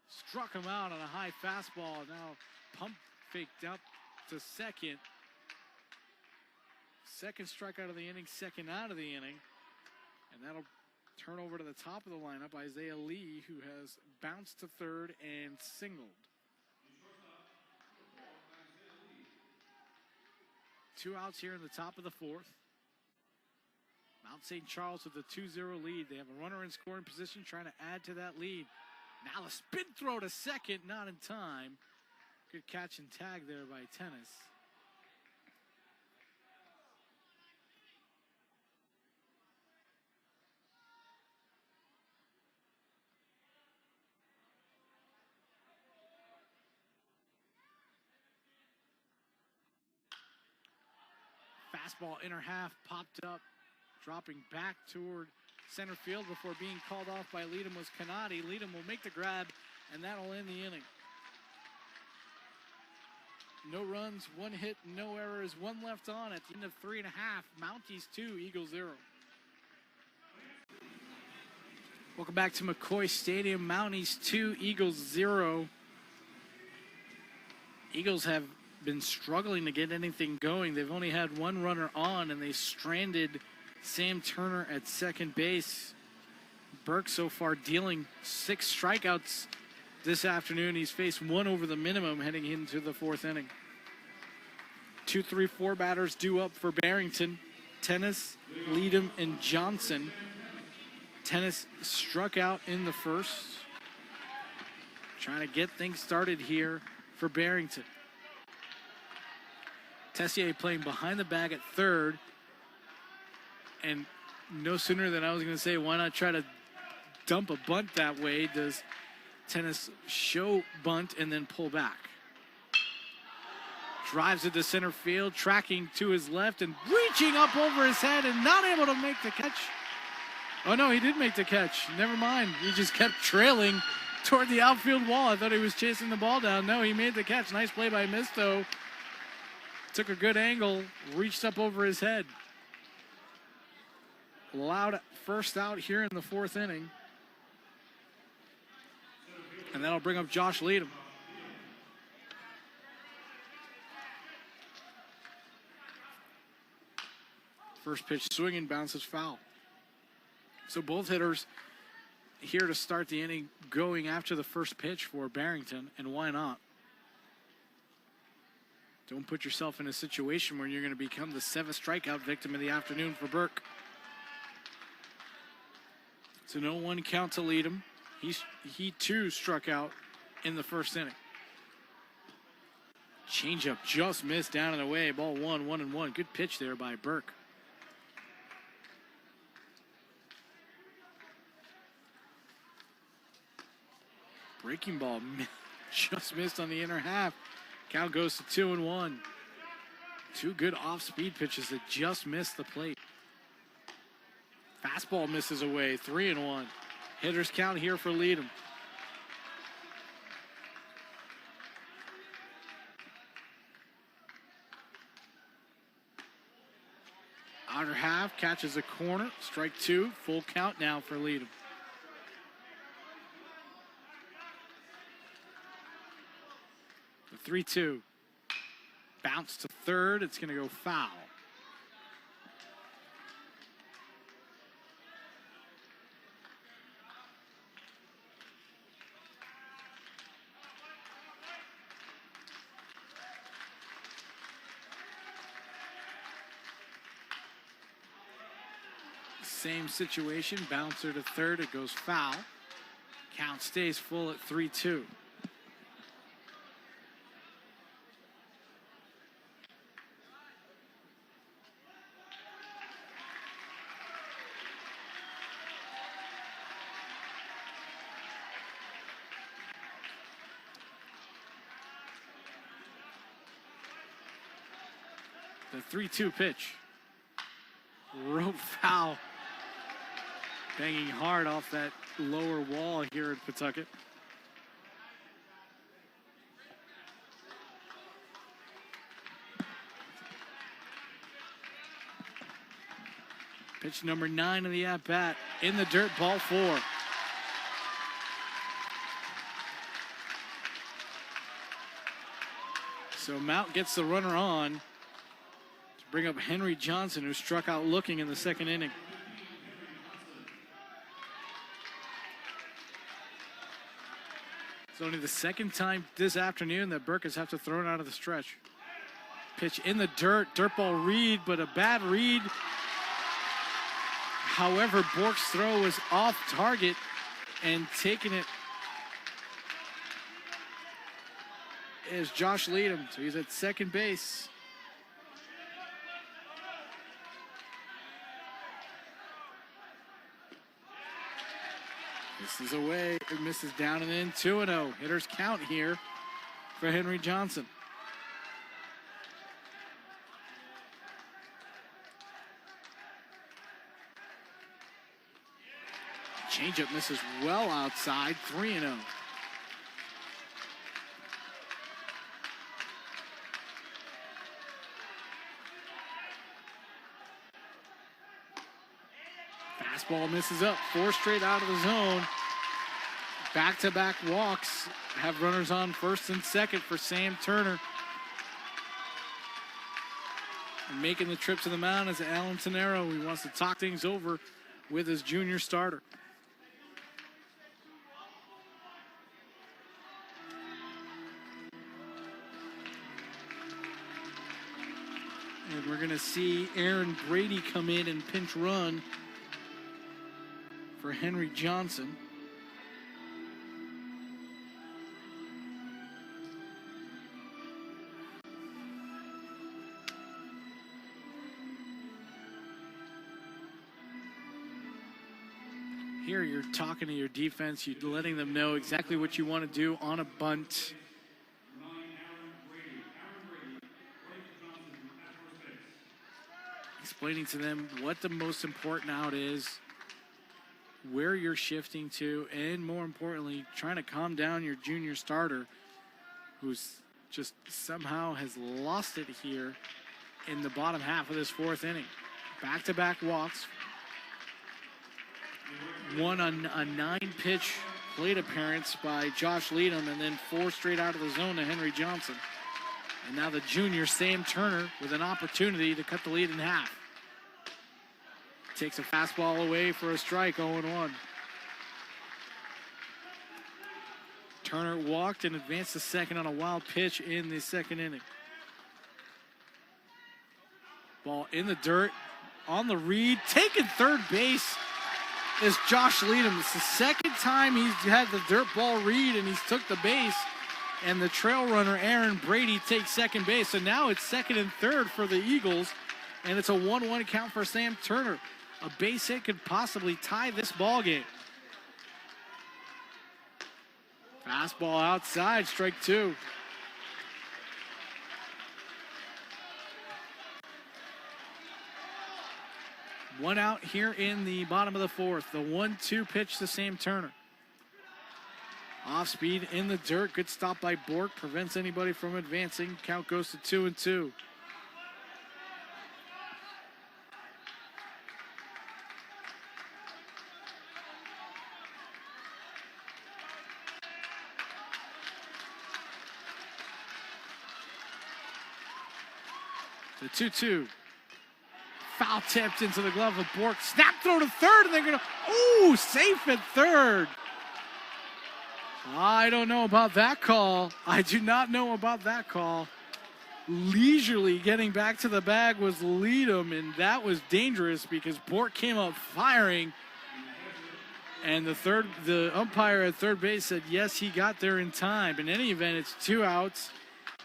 Struck him out on a high fastball. Now pump faked up to second. Second strikeout of the inning, second out of the inning. And that'll turn over to the top of the lineup, Isaiah Lee, who has bounced to third and singled. 2 outs here in the top of the fourth. Mount St. Charles with a 2-0 lead. They have a runner in scoring position trying to add to that lead. Now a spin throw to second, not in time. Good catch and tag there by Tennis. Fastball inner half popped up, dropping back toward center field before being called off by Leadham was Canati. Leadham will make the grab, and that'll end the inning. No runs, 1 hit, no errors, 1 left on at the end of 3.5. Mounties 2, Eagles 0. Welcome back to McCoy Stadium. Mounties 2, Eagles 0. Eagles have been struggling to get anything going. They've only had 1 runner on, and they stranded Sam Turner at second base. Burke so far dealing 6 strikeouts this afternoon. He's faced 1 over the minimum heading into the 4th inning. 2, 3, 4 batters due up for Barrington. Tennis, Leadham, and Johnson. Tennis struck out in the first. Trying to get things started here for Barrington. Tessier playing behind the bag at third. And no sooner than I was going to say, why not try to dump a bunt that way, does Tennis show bunt and then pull back. Drives it to center field, tracking to his left and reaching up over his head and not able to make the catch. Oh no, he did make the catch. Never mind. He just kept trailing toward the outfield wall. I thought he was chasing the ball down. No, he made the catch. Nice play by Misto. Took a good angle, reached up over his head. Allowed first out here in the 4th inning. And that'll bring up Josh Leadham. First pitch swinging, bounces foul. So both hitters here to start the inning going after the first pitch for Barrington, and why not? Don't put yourself in a situation where you're going to become the 7th strikeout victim of the afternoon for Burke. So no 1 count to lead him. He too struck out in the 1st inning. Changeup just missed down and away. Ball 1, 1-1. Good pitch there by Burke. Breaking ball just missed on the inner half. Count goes to 2-1. 2 good off-speed pitches that just missed the plate. Fastball misses away, 3-1. Hitters count here for Leadham. Outer half, catches a corner, strike 2, full count now for Leadham. The 3-2. Bounce to third. It's going to go foul. Same situation. Bouncer to third. It goes foul. Count stays full at 3-2. The 3-2 pitch. Rope foul. Banging hard off that lower wall here at Pawtucket. Pitch number 9 of the at-bat. In the dirt, ball 4. So Mount gets the runner on to bring up Henry Johnson, who struck out looking in the second inning. It's only the second time this afternoon that Burke has had to throw it out of the stretch. Pitch in the dirt ball read, but a bad read. However, Bork's throw is off target, and taking it is Josh Leadham. So he's at second base. This is away. It misses down and in. 2-0. Hitters count here for Henry Johnson. Changeup misses well outside. 3-0. Fastball misses up. 4 straight out of the zone. Back-to-back walks have runners on first and second for Sam Turner. And making the trip to the mound is Alan Tenero. He wants to talk things over with his junior starter. And we're going to see Aaron Brady come in and pinch run for Henry Johnson. Here you're talking to your defense, you're letting them know exactly what you want to do on a bunt. Explaining to them what the most important out is, where you're shifting to, and more importantly, trying to calm down your junior starter, who's just somehow has lost it here in the bottom half of this 4th inning. Back-to-back walks. One on a 9-pitch plate appearance by Josh Leadham, and then 4 straight out of the zone to Henry Johnson. And now the junior, Sam Turner, with an opportunity to cut the lead in half. Takes a fastball away for a strike, 0-1. Turner walked and advanced to second on a wild pitch in the second inning. Ball in the dirt, on the read, taking third base is Josh Leadham. It's the second time he's had the dirt ball read and he's took the base. And the trail runner, Aaron Brady, takes second base. So now it's second and third for the Eagles. And it's a 1-1 count for Sam Turner. A base hit could possibly tie this ball game. Fastball outside, strike 2. One out here in the bottom of the 4th. The 1-2 pitch to Sam Turner. Off speed in the dirt. Good stop by Bork. Prevents anybody from advancing. Count goes to 2-2. The 2-2. Foul tipped into the glove of Bork. Snap throw to third, and they're going to, ooh, safe at third. I don't know about that call. I do not know about that call. Leisurely getting back to the bag was Leadham, and that was dangerous because Bork came up firing. And the umpire at third base said, yes, he got there in time. In any event, it's 2 outs,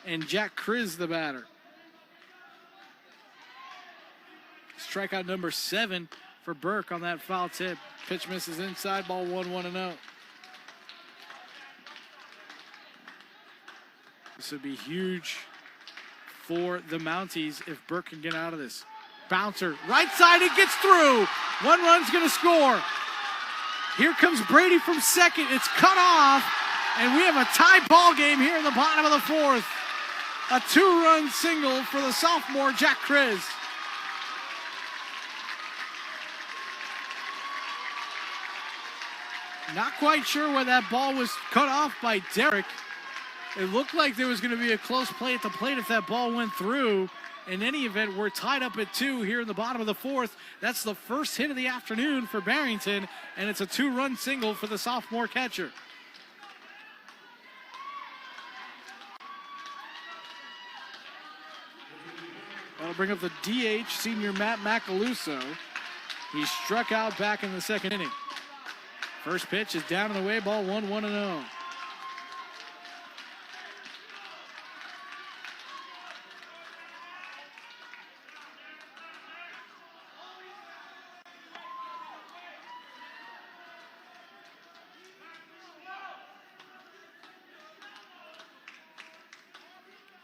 and Jack Kriz the batter. Strikeout number 7 for Burke on that foul tip. Pitch misses inside, ball 1-1-0. This would be huge for the Mounties if Burke can get out of this. Bouncer, right side, it gets through. 1 run's going to score. Here comes Brady from second. It's cut off, and we have a tie ball game here in the bottom of the 4th. A 2-run single for the sophomore, Jack Kriz. Not quite sure where that ball was cut off by Derek. It looked like there was going to be a close play at the plate if that ball went through. In any event, we're tied up at 2 here in the bottom of the 4th. That's the first hit of the afternoon for Barrington, and it's a 2-run single for the sophomore catcher. That'll bring up the DH, senior Matt Macaluso. He struck out back in the second inning. First pitch is down and away, ball 1-1-0.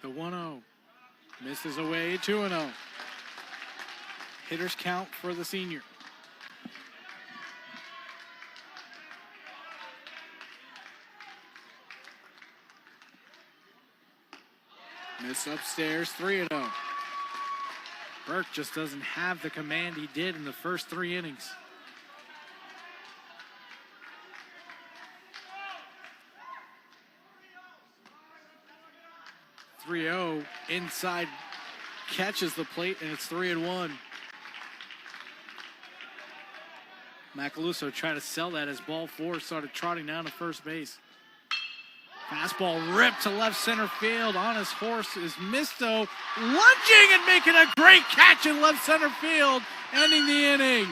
The 1-0. Misses away, 2-0. Hitters count for the senior. Miss upstairs, 3-0. Burke just doesn't have the command he did in the first 3 innings. Inside, catches the plate, and it's 3-1. Macaluso tried to sell that as ball 4 started trotting down to first base. Fastball ripped to left center field. On his horse is Misto, lunging and making a great catch in left center field, ending the inning.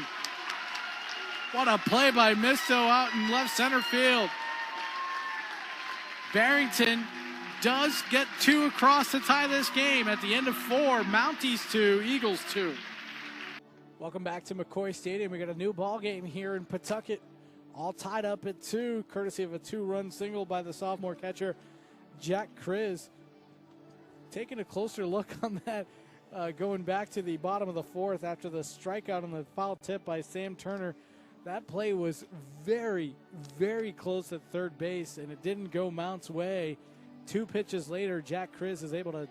What a play by Misto out in left center field. Barrington does get 2 across to tie this game. At the end of 4, Mounties 2, Eagles 2. Welcome back to McCoy Stadium. We got a new ball game here in Pawtucket. All tied up at 2, courtesy of a 2-run single by the sophomore catcher, Jack Kriz. Taking a closer look on that, going back to the bottom of the 4th after the strikeout on the foul tip by Sam Turner. That play was very, very close at third base, and it didn't go Mount's way. 2 pitches later, Jack Kriz is able to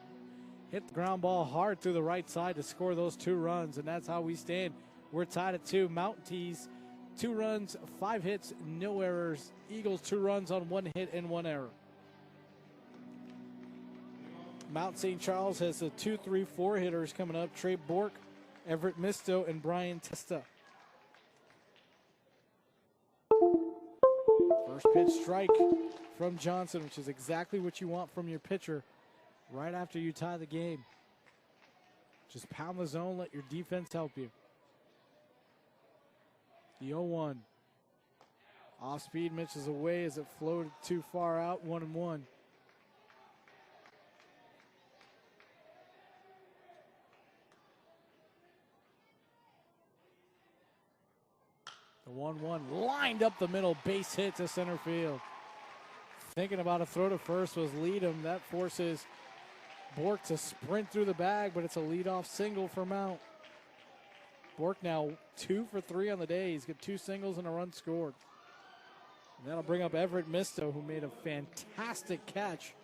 hit the ground ball hard through the right side to score those 2 runs, and that's how we stand. We're tied at 2. Mounties 2 runs, 5 hits, no errors. Eagles 2 runs on 1 hit and 1 error. Mount St. Charles has the 2, 3, 4 hitters coming up. Trey Bork, Everett Misto, and Brian Testa. First pitch strike from Johnson, which is exactly what you want from your pitcher right after you tie the game. Just pound the zone, let your defense help you. The 0-1. Off speed, misses away as it floated too far out, 1-1. The 1-1 lined up the middle, base hit to center field. Thinking about a throw to first was Leadham. That forces Bork to sprint through the bag, but it's a leadoff single for Mount. Bork now 2 for 3 on the day. He's got 2 singles and a run scored. And that'll bring up Everett Misto, who made a fantastic catch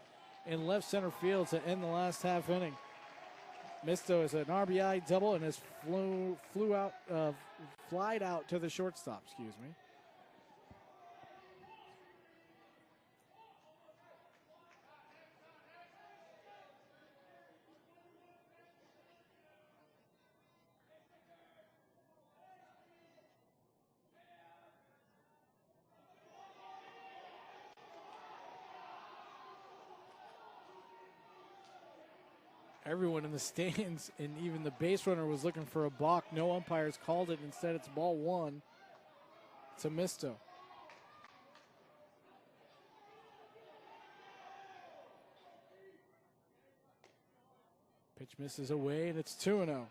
in left center field to end the last half inning. Misto is an RBI double and has flied out to the shortstop, excuse me. Everyone in the stands and even the base runner was looking for a balk. No umpires called it. Instead, it's ball one to Misto. Pitch misses away, and it's 2-0.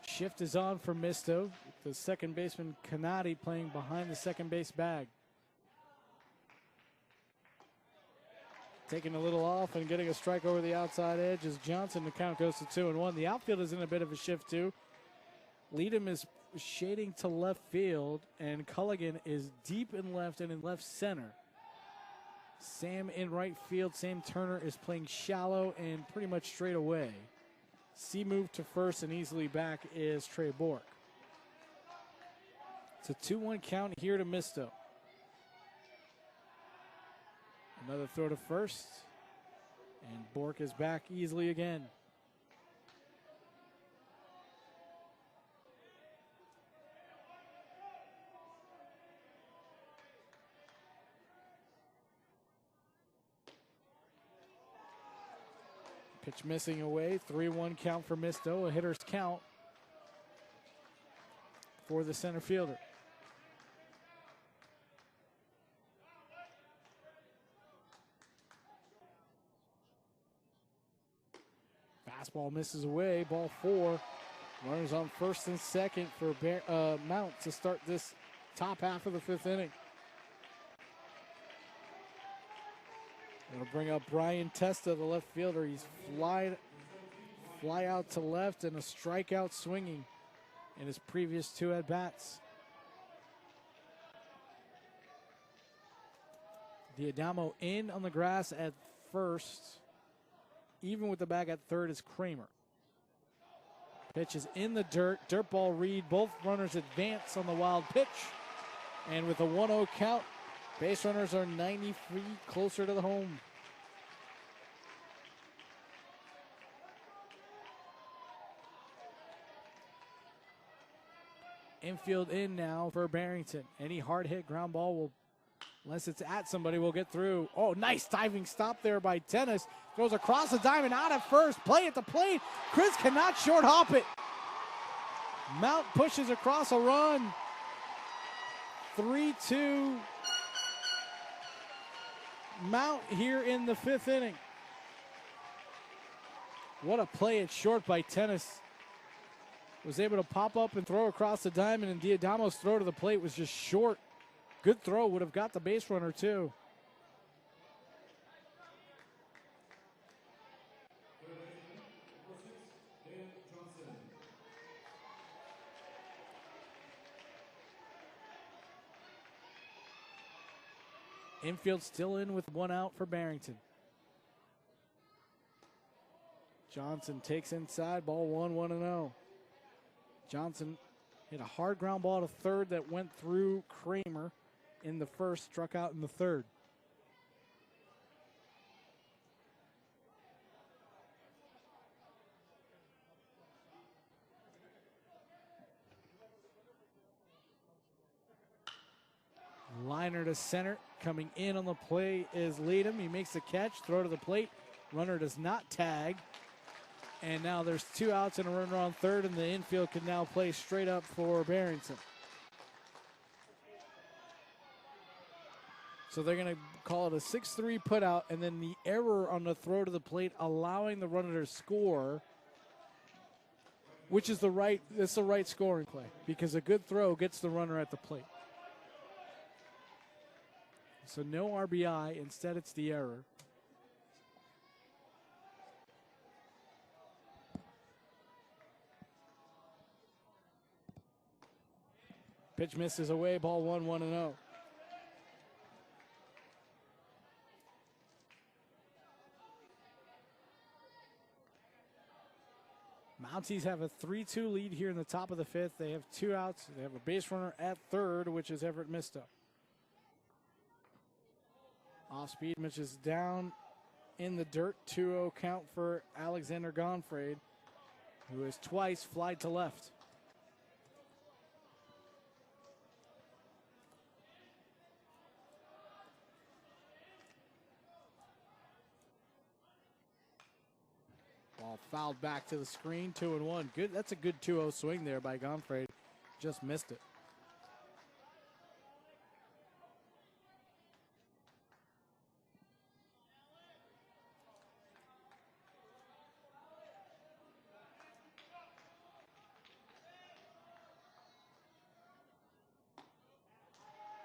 Shift is on for Misto. The second baseman, Kanati, playing behind the second base bag. Taking a little off and getting a strike over the outside edge as Johnson. The count goes to 2-1. The outfield is in a bit of a shift too. Leadham is shading to left field, and Culligan is deep in left and in left center. Sam in right field. Sam Turner is playing shallow and pretty much straight away. C move to first and easily back is Trey Bork. It's a 2-1 count here to Misto. Another throw to first, and Bork is back easily again. Pitch missing away, 3-1 count for Misto, a hitter's count for the center fielder. Fastball misses away, ball 4. Runners on first and second for Mount to start this top half of the 5th inning. Going to bring up Brian Testa, the left fielder. He's fly out to left and a strikeout swinging in his previous 2 at-bats. Diadamo in on the grass at first. Even with the bag at third is Kramer. Pitch is in the dirt. Dirt ball read. Both runners advance on the wild pitch. And with a 1-0 count, base runners are 90 feet closer to the home. Infield in now for Barrington. Any hard hit ground ball will, unless it's at somebody, will get through. Oh, nice diving stop there by Tennis. Goes across the diamond, out at first. Play at the plate. Chris cannot short hop it. Mount pushes across a run. 3-2. Mount here in the 5th inning. What a play at short by Tennis. Was able to pop up and throw across the diamond, and Diadamo's throw to the plate was just short. Good throw, would have got the base runner too. Infield still in with 1 out for Barrington. Johnson takes inside, ball 1, 1-0. Johnson hit a hard ground ball to third that went through Kramer in the first, struck out in the third. Liner to center. Coming in on the play is Leadham. He makes the catch, throw to the plate. Runner does not tag. And now there's 2 outs and a runner on third, and the infield can now play straight up for Barrington. So they're going to call it a 6-3 putout, and then the error on the throw to the plate allowing the runner to score, which is the right scoring play, because a good throw gets the runner at the plate. So no RBI, instead it's the error. Pitch misses away, ball 1, 1-0. Mounties have a 3-2 lead here in the top of the 5th. They have 2 outs. They have a base runner at third, which is Everett Misto. Off speed, which is down in the dirt. 2-0 count for Alexander Gonfrade, who has twice flied to left. Ball fouled back to the screen. 2-1. Good. That's a good 2-0 swing there by Gonfrade. Just missed it.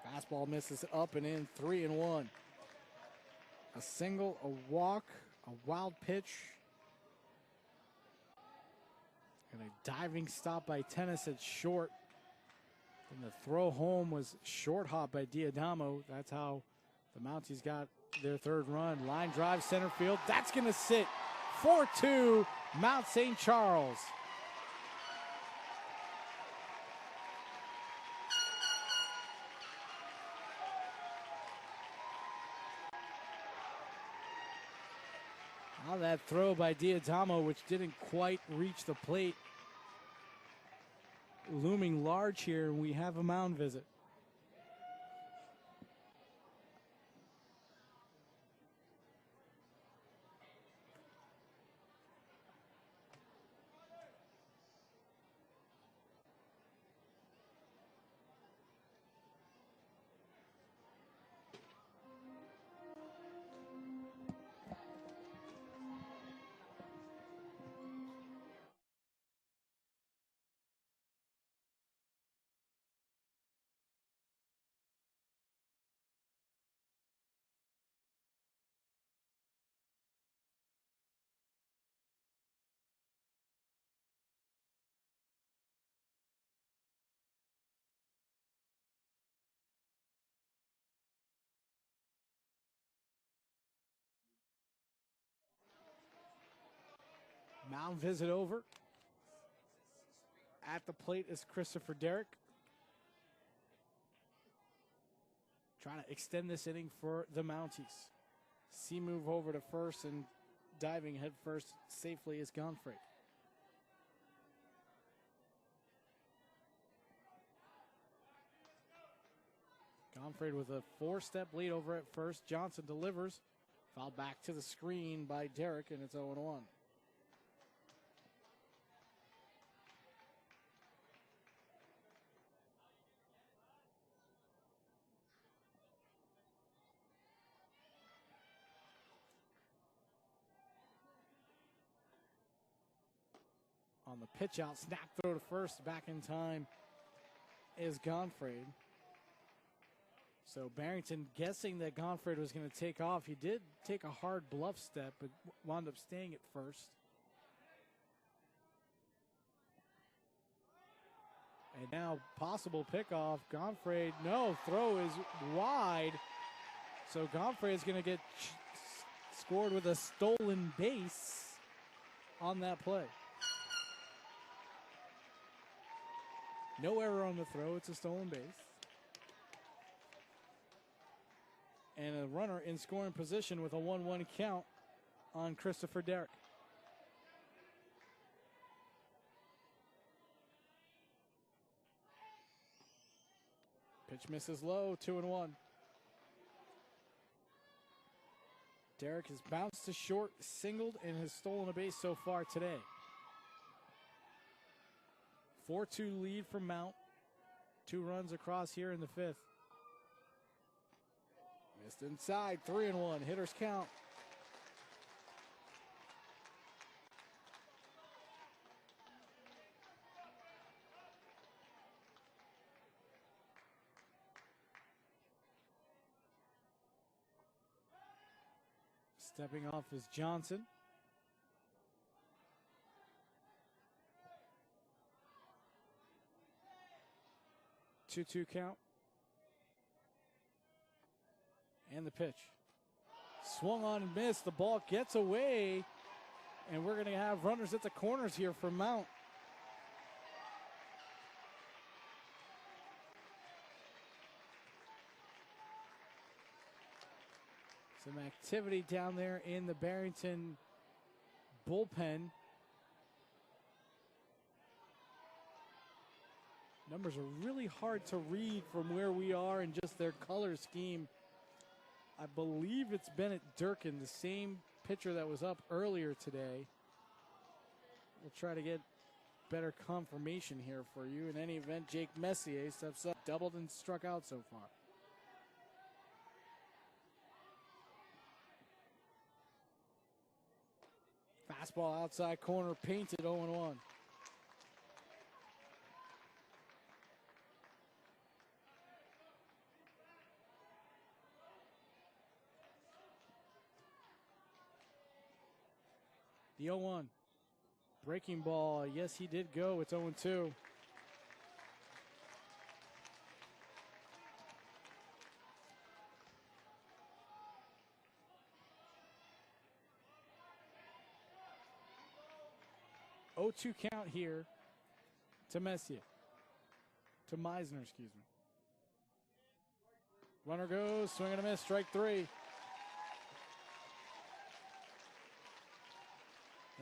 Fastball misses up and in. 3-1. A single, a walk, a wild pitch, and a diving stop by Tennis at short. And the throw home was short hop by Diadamo. That's how the Mounties got their third run. Line drive center field. That's going to sit. 4-2 Mount St. Charles. Now that throw by Diadamo, which didn't quite reach the plate, looming large here, and we have a mound visit. Mound visit over. At the plate is Christopher Derrick. Trying to extend this inning for the Mounties. C move over to first and diving head first safely is Gonfrade. Gonfrade with a 4-step lead over at first. Johnson delivers. Fouled back to the screen by Derrick, and it's 0-1. On the pitch out, snap throw to first, back in time is Gonfrade. So Barrington guessing that Gonfrade was going to take off. He did take a hard bluff step, but wound up staying at first. And now possible pickoff. Gonfrade, no, throw is wide. So Gonfrade is going to get scored with a stolen base on that play. No error on the throw, it's a stolen base. And a runner in scoring position with a 1-1 count on Christopher Derrick. Pitch misses low, 2-1. Derrick has bounced to short, singled, and has stolen a base so far today. 4-2 lead for Mount. 2 runs across here in the 5th. Missed inside, 3-1. Hitters count. Stepping off is Johnson. 2-2 count. And the pitch. Swung on and missed. The ball gets away. And we're going to have runners at the corners here for Mount. Some activity down there in the Barrington bullpen. Numbers are really hard to read from where we are and just their color scheme. I believe it's Bennett Durkin, the same pitcher that was up earlier today. We'll try to get better confirmation here for you. In any event, Jake Messier steps up, doubled and struck out so far. Fastball outside corner, painted 0-1. The 0-1. Breaking ball. Yes, he did go. It's 0-2. Count here to Messier. To Meisner, excuse me. Runner goes, swing and a miss, strike 3.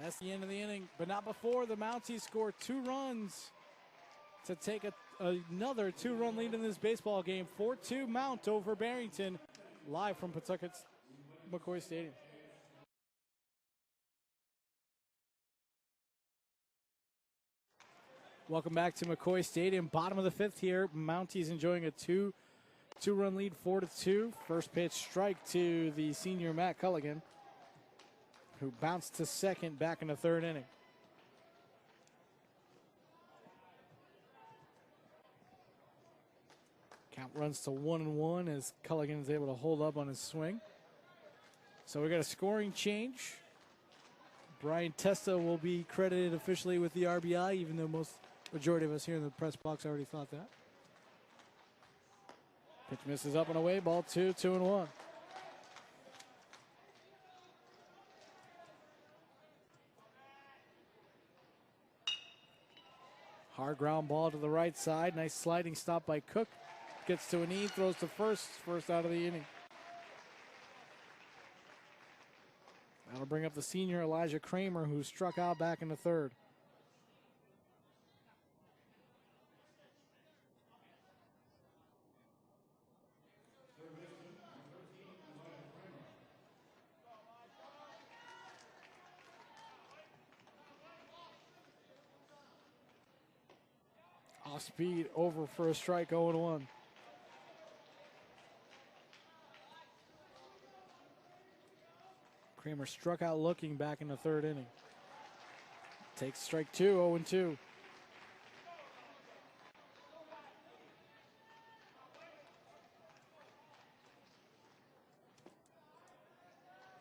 That's the end of the inning, but not before the Mounties score 2 runs to take another 2-run lead in this baseball game. 4-2 Mount over Barrington, live from Pawtucket's McCoy Stadium. Welcome back to McCoy Stadium. Bottom of the 5th here. Mounties enjoying a two-run lead, 4-2. First pitch strike to the senior Matt Culligan, who bounced to second back in the 3rd inning. Count runs to 1-1 as Culligan is able to hold up on his swing. So we got a scoring change. Brian Testa will be credited officially with the RBI, even though majority of us here in the press box already thought that. Pitch misses up and away, ball 2, 2-1. Hard ground ball to the right side. Nice sliding stop by Cook. Gets to a knee, throws to first out of the inning. That'll bring up the senior Elijah Kramer, who struck out back in the 3rd. Off speed, over for a strike, 0-1. Kramer struck out looking back in the 3rd inning. Takes strike 2, 0-2.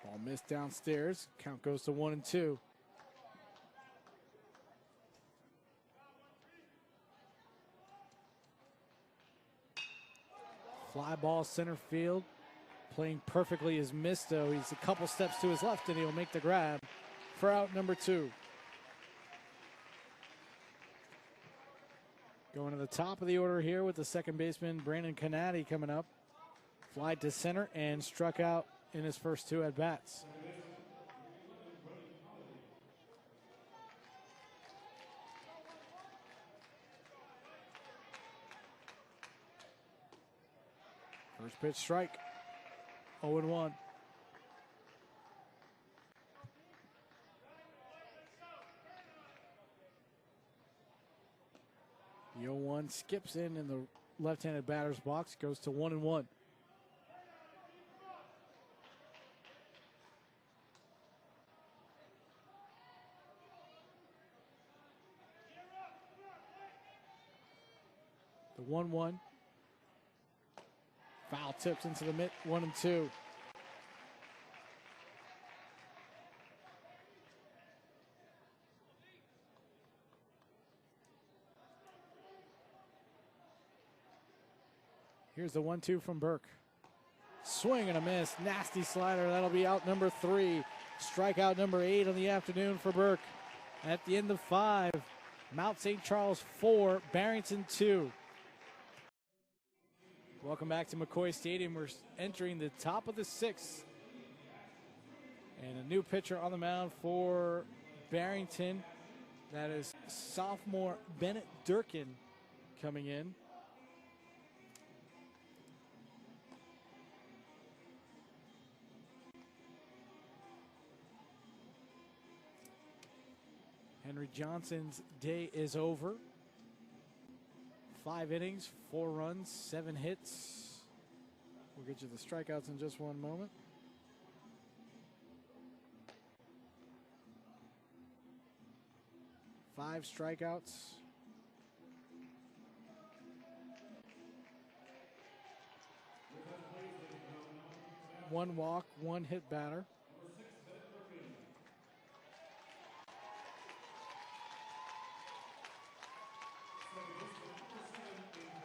Ball missed downstairs. Count goes to 1-2. Fly ball center field. Playing perfectly is Misto. He's a couple steps to his left and he'll make the grab for out number 2. Going to the top of the order here with the second baseman, Brandon Canati, coming up. Fly to center and struck out in his first 2 at-bats. First pitch strike, 0-1. The 0-1 skips in the left-handed batter's box, goes to 1-1. The 1-1. Foul tips into the mid, 1-2. Here's the 1-2 from Burke. Swing and a miss. Nasty slider. That'll be out number 3. Strikeout number 8 on the afternoon for Burke. At the end of 5, Mount St. Charles 4, Barrington 2. Welcome back to McCoy Stadium. We're entering the top of the 6th And a new pitcher on the mound for Barrington. That is sophomore Bennett Durkin coming in. Henry Johnson's day is over. 5 innings, 4 runs, 7 hits. We'll get you the strikeouts in just one moment. Five strikeouts. One walk, 1 hit batter.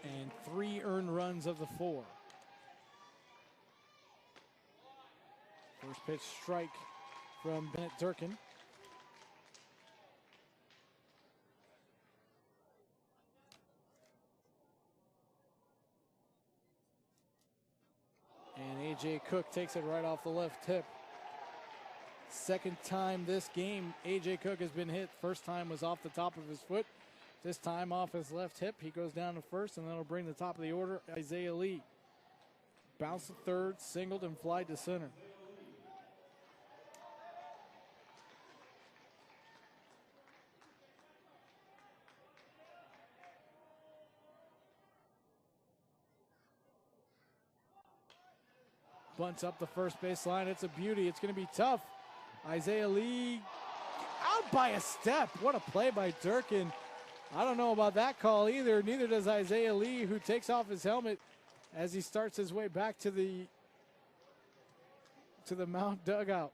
And 3 earned runs of the 4. First pitch strike from Bennett Durkin. And A.J. Cook takes it right off the left hip. Second time this game A.J. Cook has been hit. First time was off the top of his foot. This time off his left hip. He goes down to first, and that'll bring the top of the order, Isaiah Lee. Bounced to third, singled, and flied to center. Bunts up the first base line. It's a beauty. It's going to be tough. Isaiah Lee out by a step. What a play by Durkin. I don't know about that call either. Neither does Isaiah Lee, who takes off his helmet as he starts his way back to the Mount dugout.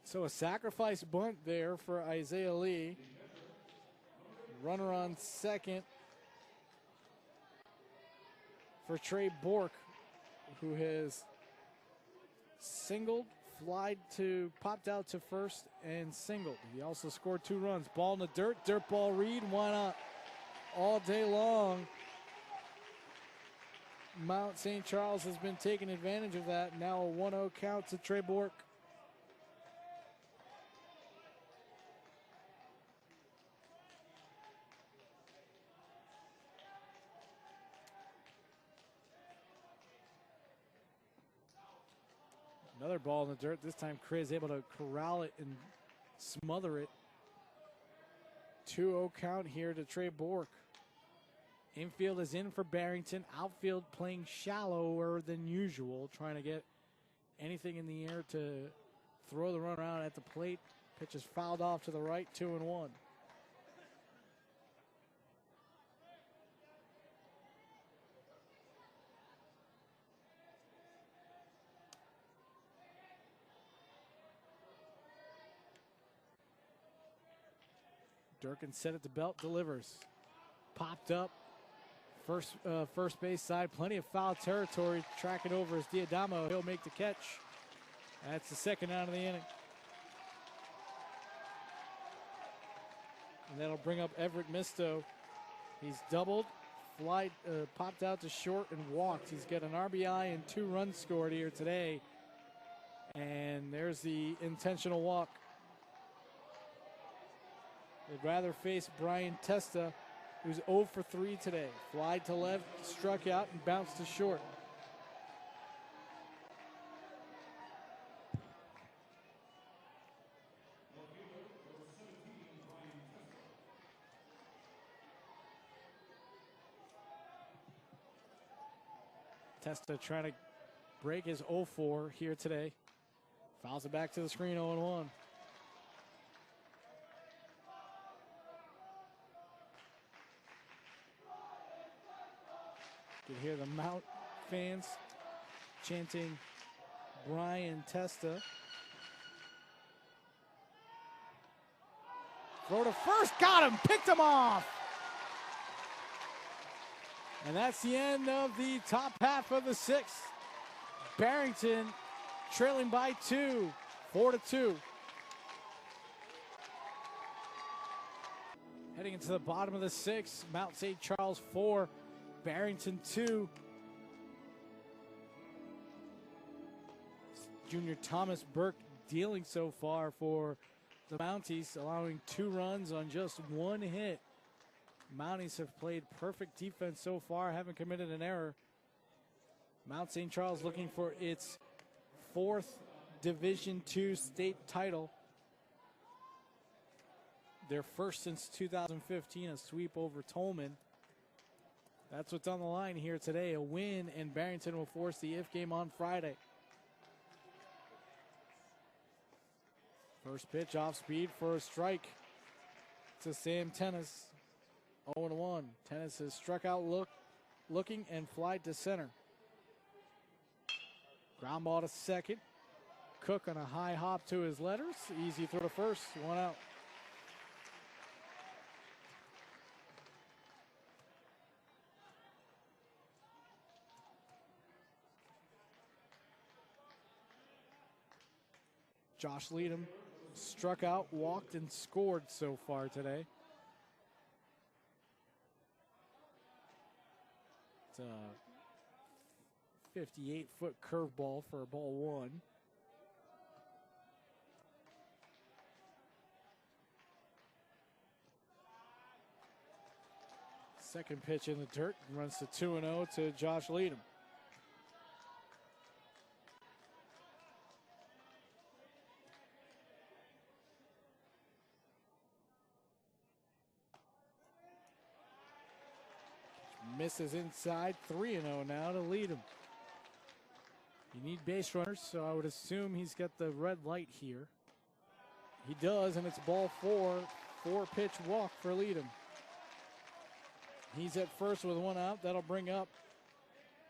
So a sacrifice bunt there for Isaiah Lee. Runner on second for Trey Bork, who has singled, popped out to first, and singled. He also scored 2 runs. Ball in the dirt ball read, why not? All day long, Mount St. Charles has been taking advantage of that. Now a 1-0 count to Trey Bork. Another ball in the dirt. This time Chris able to corral it and smother it. 2-0 count here to Trey Bork. Infield is in for Barrington. Outfield playing shallower than usual, trying to get anything in the air to throw the runner out at the plate. Pitch is fouled off to the right, 2-1. Durkin set at the belt, delivers. Popped up. First base side, plenty of foul territory. Tracking over is Diadamo. He'll make the catch. That's the second out of the inning. And that'll bring up Everett Misto. He's doubled, popped out to short, and walked. He's got an RBI and 2 runs scored here today. And there's the intentional walk. They'd rather face Brian Testa, who's 0 for 3 today. Flied to left, struck out, and bounced to short. Testa trying to break his 0-4 here today. Fouls it back to the screen, 0-1. You can hear the Mount fans chanting Brian Testa. Throw to first, got him, picked him off. And that's the end of the top half of the 6th. Barrington trailing by 2, 4-2. Heading into the bottom of the 6th, Mount St. Charles 4, Barrington 2. junior Thomas Burke dealing so far for the Mounties, allowing 2 runs on just 1 hit. Mounties have played perfect defense so far, haven't committed an error. Mount St. Charles looking for its 4th Division II state title. Their first since 2015, a sweep over Tolman. That's what's on the line here today. A win, and Barrington will force the if game on Friday. First pitch off speed for a strike to Sam Tennis. 0-1. Tennis has struck out looking and flied to center. Ground ball to second. Cook on a high hop to his letters. Easy throw to first. 1 out. Josh Leadham struck out, walked, and scored so far today. It's a 58-foot curveball for a ball 1. Second pitch in the dirt, runs to 2-0 to Josh Leadham. Misses inside, 3-0 now to Leadham. You need base runners, so I would assume he's got the red light here. He does, and it's ball 4. 4-pitch walk for Leadham. He's at first with 1 out. That'll bring up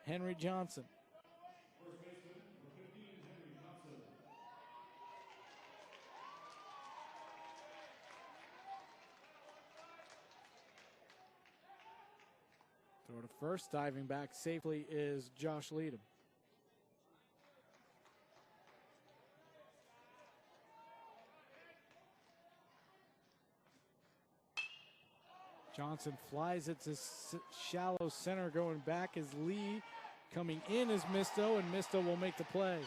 Henry Johnson. Throw to first, diving back safely is Josh Leadham. Johnson flies it to shallow center. Going back is Lee. Coming in is Misto, and Misto will make the play.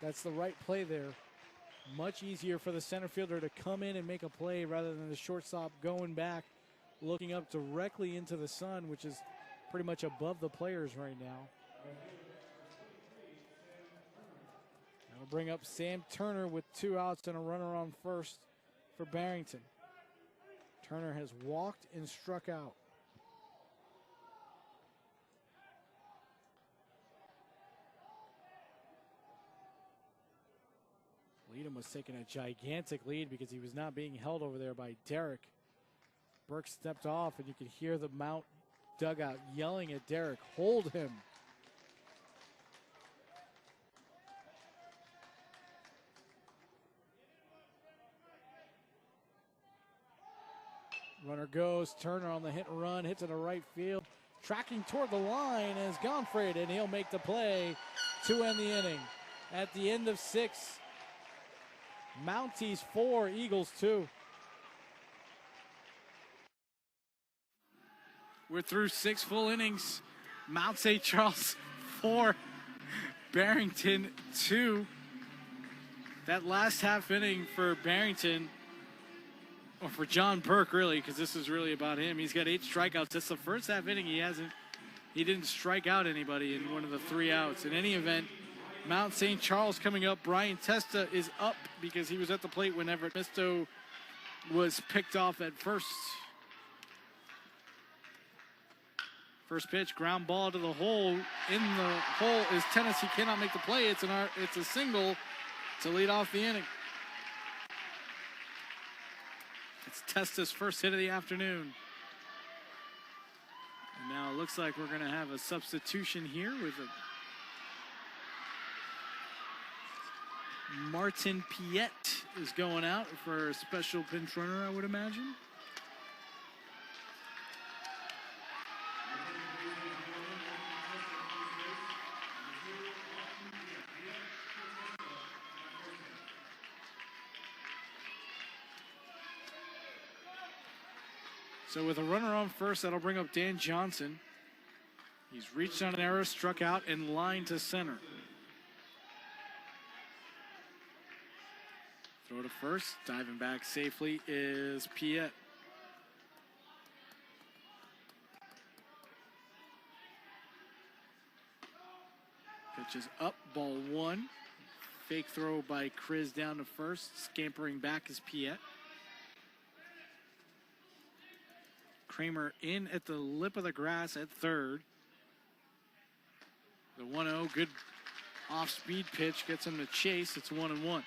That's the right play there. Much easier for the center fielder to come in and make a play rather than the shortstop going back, looking up directly into the sun, which is pretty much above the players right now. That'll bring up Sam Turner with 2 outs and a runner on first for Barrington. Turner has walked and struck out. Leadham was taking a gigantic lead because he was not being held over there by Derek. Burke stepped off, and you could hear the Mount dugout yelling at Derek, "Hold him." Runner goes. Turner on the hit and run, hits it to right field. Tracking toward the line is Gonfred, and he'll make the play to end the inning. At the end of 6, Mounties 4, Eagles 2. We're through 6 full innings. Mount St. Charles 4, Barrington 2. That last half inning for Barrington, or for John Burke really, because this is really about him. He's got 8 strikeouts. That's the first half inning he didn't strike out anybody in one of the 3 outs. In any event, Mount St. Charles coming up. Brian Testa is up because he was at the plate when Everett Misto was picked off at first. First pitch, ground ball to the hole. In the hole is Tennis. He cannot make the play. It's a single to lead off the inning. It's Testa's first hit of the afternoon. And now it looks like we're going to have a substitution here with a Martin Piet is going out for a special pinch runner, I would imagine. So with a runner on first, that'll bring up Dan Johnson. He's reached on an error, struck out, and lined to center. Throw to first, diving back safely is Piet. Pitch is up, ball one. Fake throw by Chris down to first. Scampering back is Piet. Kramer in at the lip of the grass at third. The 1-0, good off-speed pitch, gets him to chase. It's 1-1.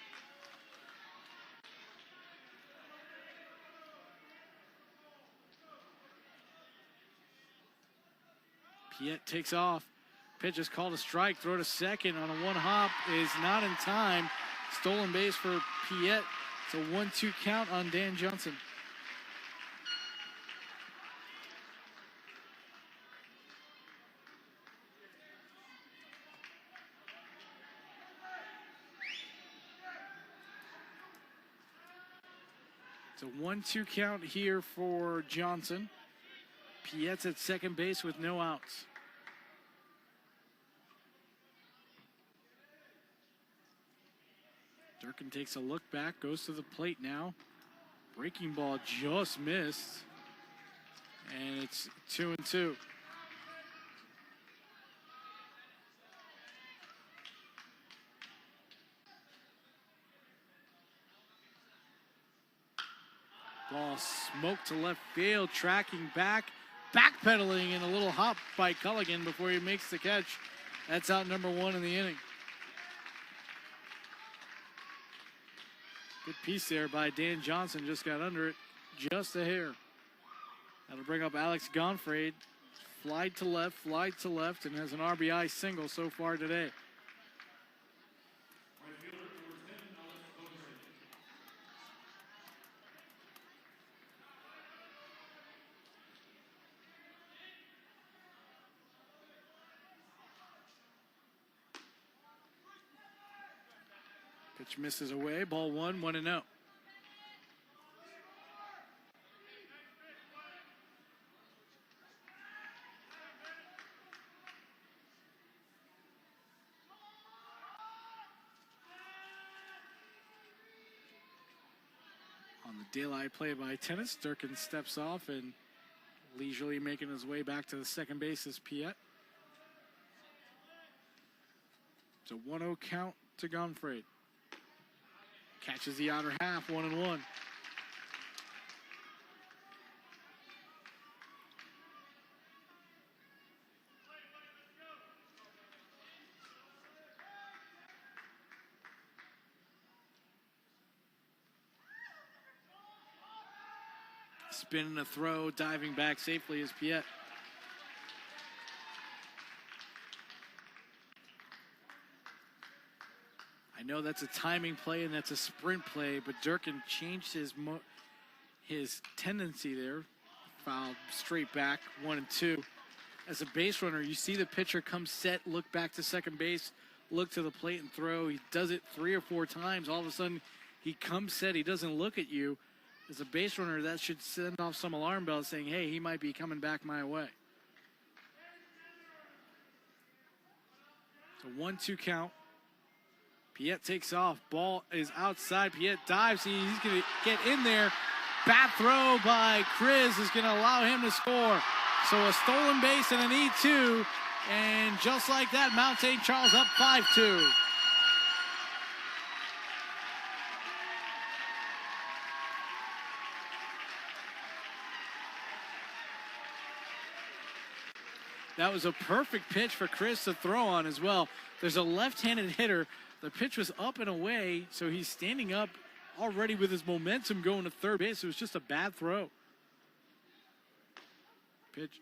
Piet takes off. Pitch is called a strike. Throw to second on a one hop is not in time. Stolen base for Piet. It's a 1-2 count on Dan Johnson. It's a 1-2 count here for Johnson. Piet's at second base with no outs. Durkin takes a look back, goes to the plate now. Breaking ball just missed. And it's 2-2. Ball smoked to left field, tracking back, backpedaling in a little hop by Culligan before he makes the catch. That's out number one in the inning. Good piece there by Dan Johnson, just got under it just a hair. That'll bring up Alex Gonfrade. Flied to left, and has an RBI single so far today. Pitch misses away. Ball one, 1-0. On the daylight play by Tennis, Durkin steps off and leisurely making his way back to the second base is Piet. It's a 1-0 count to Gonfrade. Catches the outer half, 1-1. Spinning a throw, diving back safely is Piet. I know that's a timing play and that's a sprint play, but Durkin changed his tendency there. Fouled straight back, 1-2. As a base runner, you see the pitcher come set, look back to second base, look to the plate and throw. He does it 3 or 4 times. All of a sudden, he comes set, he doesn't look at you. As a base runner, that should send off some alarm bells saying, hey, he might be coming back my way. It's a 1-2 count. Piet takes off. Ball is outside. Piet dives. He's going to get in there. Bad throw by Chris is going to allow him to score. So a stolen base and an E2. And just like that, Mount St. Charles up 5-2. That was a perfect pitch for Chris to throw on as well. There's a left-handed hitter. The pitch was up and away, so he's standing up already with his momentum going to third base. It was just a bad throw. Pitch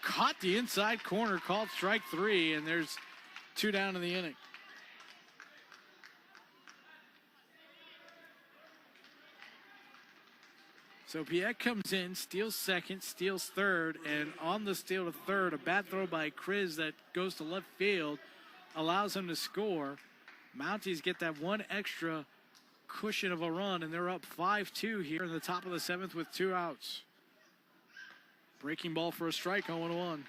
caught the inside corner, called strike 3, and there's 2 down in the inning. So Piet comes in, steals second, steals third, and on the steal to third, a bad throw by Chris that goes to left field allows him to score. Mounties get that one extra cushion of a run, and they're up 5-2 here in the top of the 7th with 2 outs. Breaking ball for a strike, 0-1.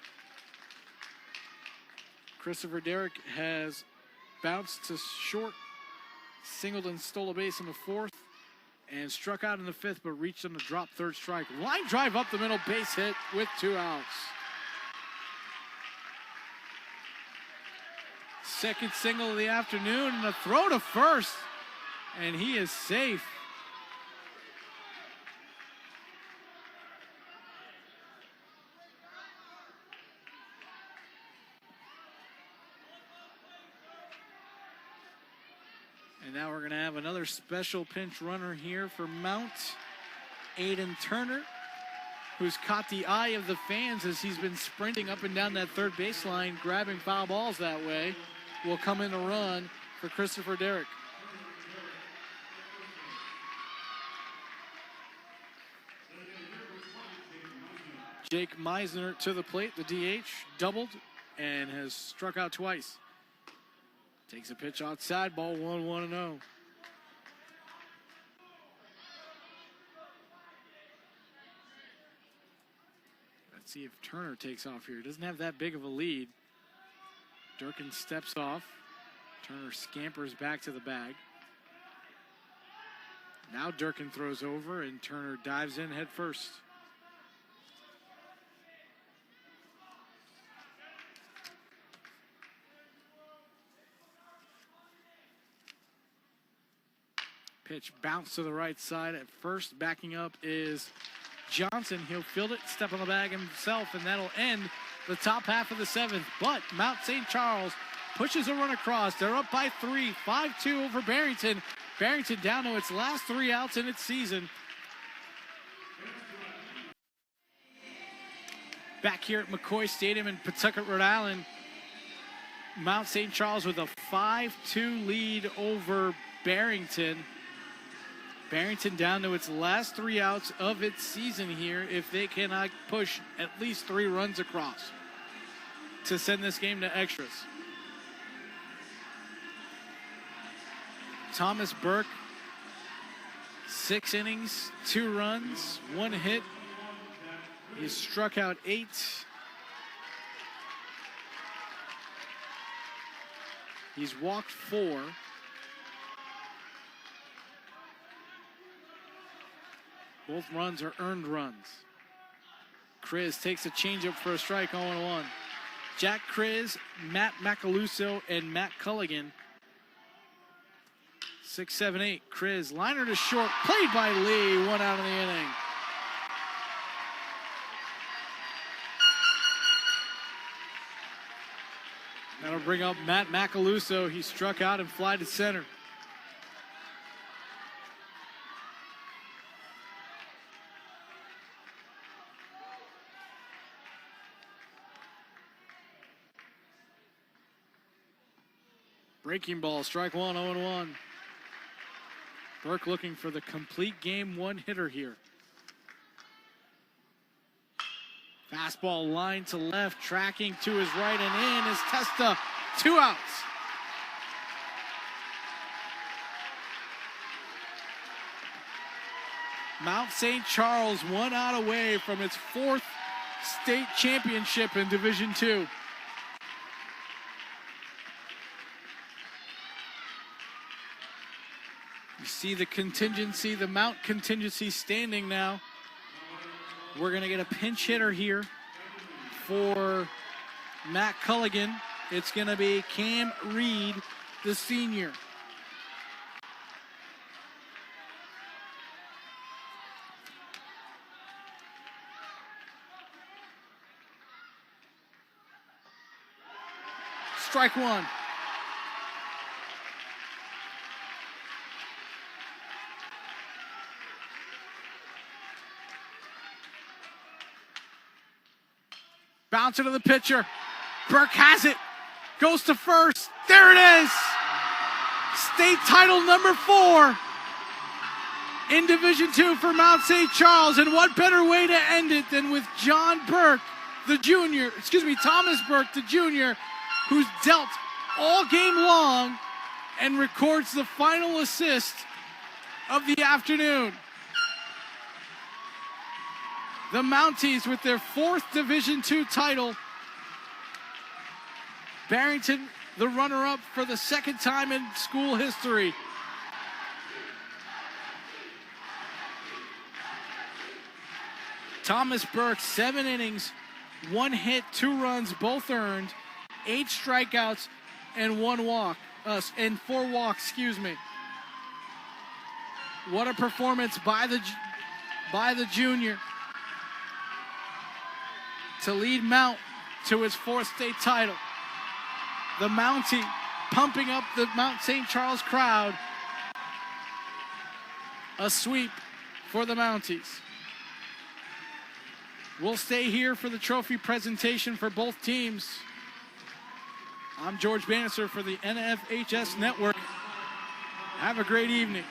Christopher Derrick has bounced to short, singled and stole a base in the fourth, and struck out in the fifth, but reached on the drop third strike. Line drive up the middle, base hit with 2 outs. Second single of the afternoon, and a throw to first, and he is safe. And now we're going to have another special pinch runner here for Mount. Aiden Turner, who's caught the eye of the fans as he's been sprinting up and down that third baseline, grabbing foul balls that way, will come in to run for Christopher Derrick. Jake Meisner to the plate, the DH, doubled and has struck out twice. Takes a pitch outside, ball 1-1-0. Let's see if Turner takes off here. Doesn't have that big of a lead. Durkin steps off. Turner scampers back to the bag. Now Durkin throws over and Turner dives in head first. Pitch bounced to the right side at first. Backing up is Johnson. He'll field it, step on the bag himself, and that'll end the top half of the seventh. But Mount St. Charles pushes a run across. They're up by 3, 5-2 over Barrington. Barrington down to its last 3 outs in its season. Back here at McCoy Stadium in Pawtucket, Rhode Island, Mount St. Charles with a 5-2 lead over Barrington. Barrington down to its last 3 outs of its season here if they cannot push at least 3 runs across to send this game to extras. Thomas Burke, 6 innings, 2 runs, 1 hit. He's struck out 8. He's walked 4. Both runs are earned runs. Kriz takes a changeup for a strike, 0-1. Jack Kriz, Matt Macaluso, and Matt Culligan. 6, 7, 8. Kriz, liner to short, played by Lee, 1 out of the inning. That'll bring up Matt Macaluso. He struck out and fly to center. Breaking ball, strike 1, 0-1. Burke looking for the complete game 1 hitter here. Fastball line to left, tracking to his right and in is Testa. 2 outs. Mount St. Charles 1 out away from its 4th state championship in Division II. You see the contingency, the Mount contingency standing now. We're going to get a pinch hitter here for Matt Culligan. It's going to be Cam Reed, the senior. Strike 1. Bouncer to the pitcher. Burke has it. Goes to first. There it is. State title number 4 in Division II for Mount St. Charles. And what better way to end it than with John Burke, the junior, Thomas Burke, the junior, who's dealt all game long and records the final assist of the afternoon. The Mounties with their 4th Division II title Barrington, the runner-up for the second time in school history. Thomas Burke, 7 innings, 1 hit, 2 runs, both earned, 8 strikeouts, and 4 walks, excuse me. What a performance by the junior to lead Mount to his 4th state title. The Mountie pumping up the Mount St. Charles crowd. A sweep for the Mounties. We'll stay here for the trophy presentation for both teams. I'm George Bannister for the NFHS Network. Have a great evening.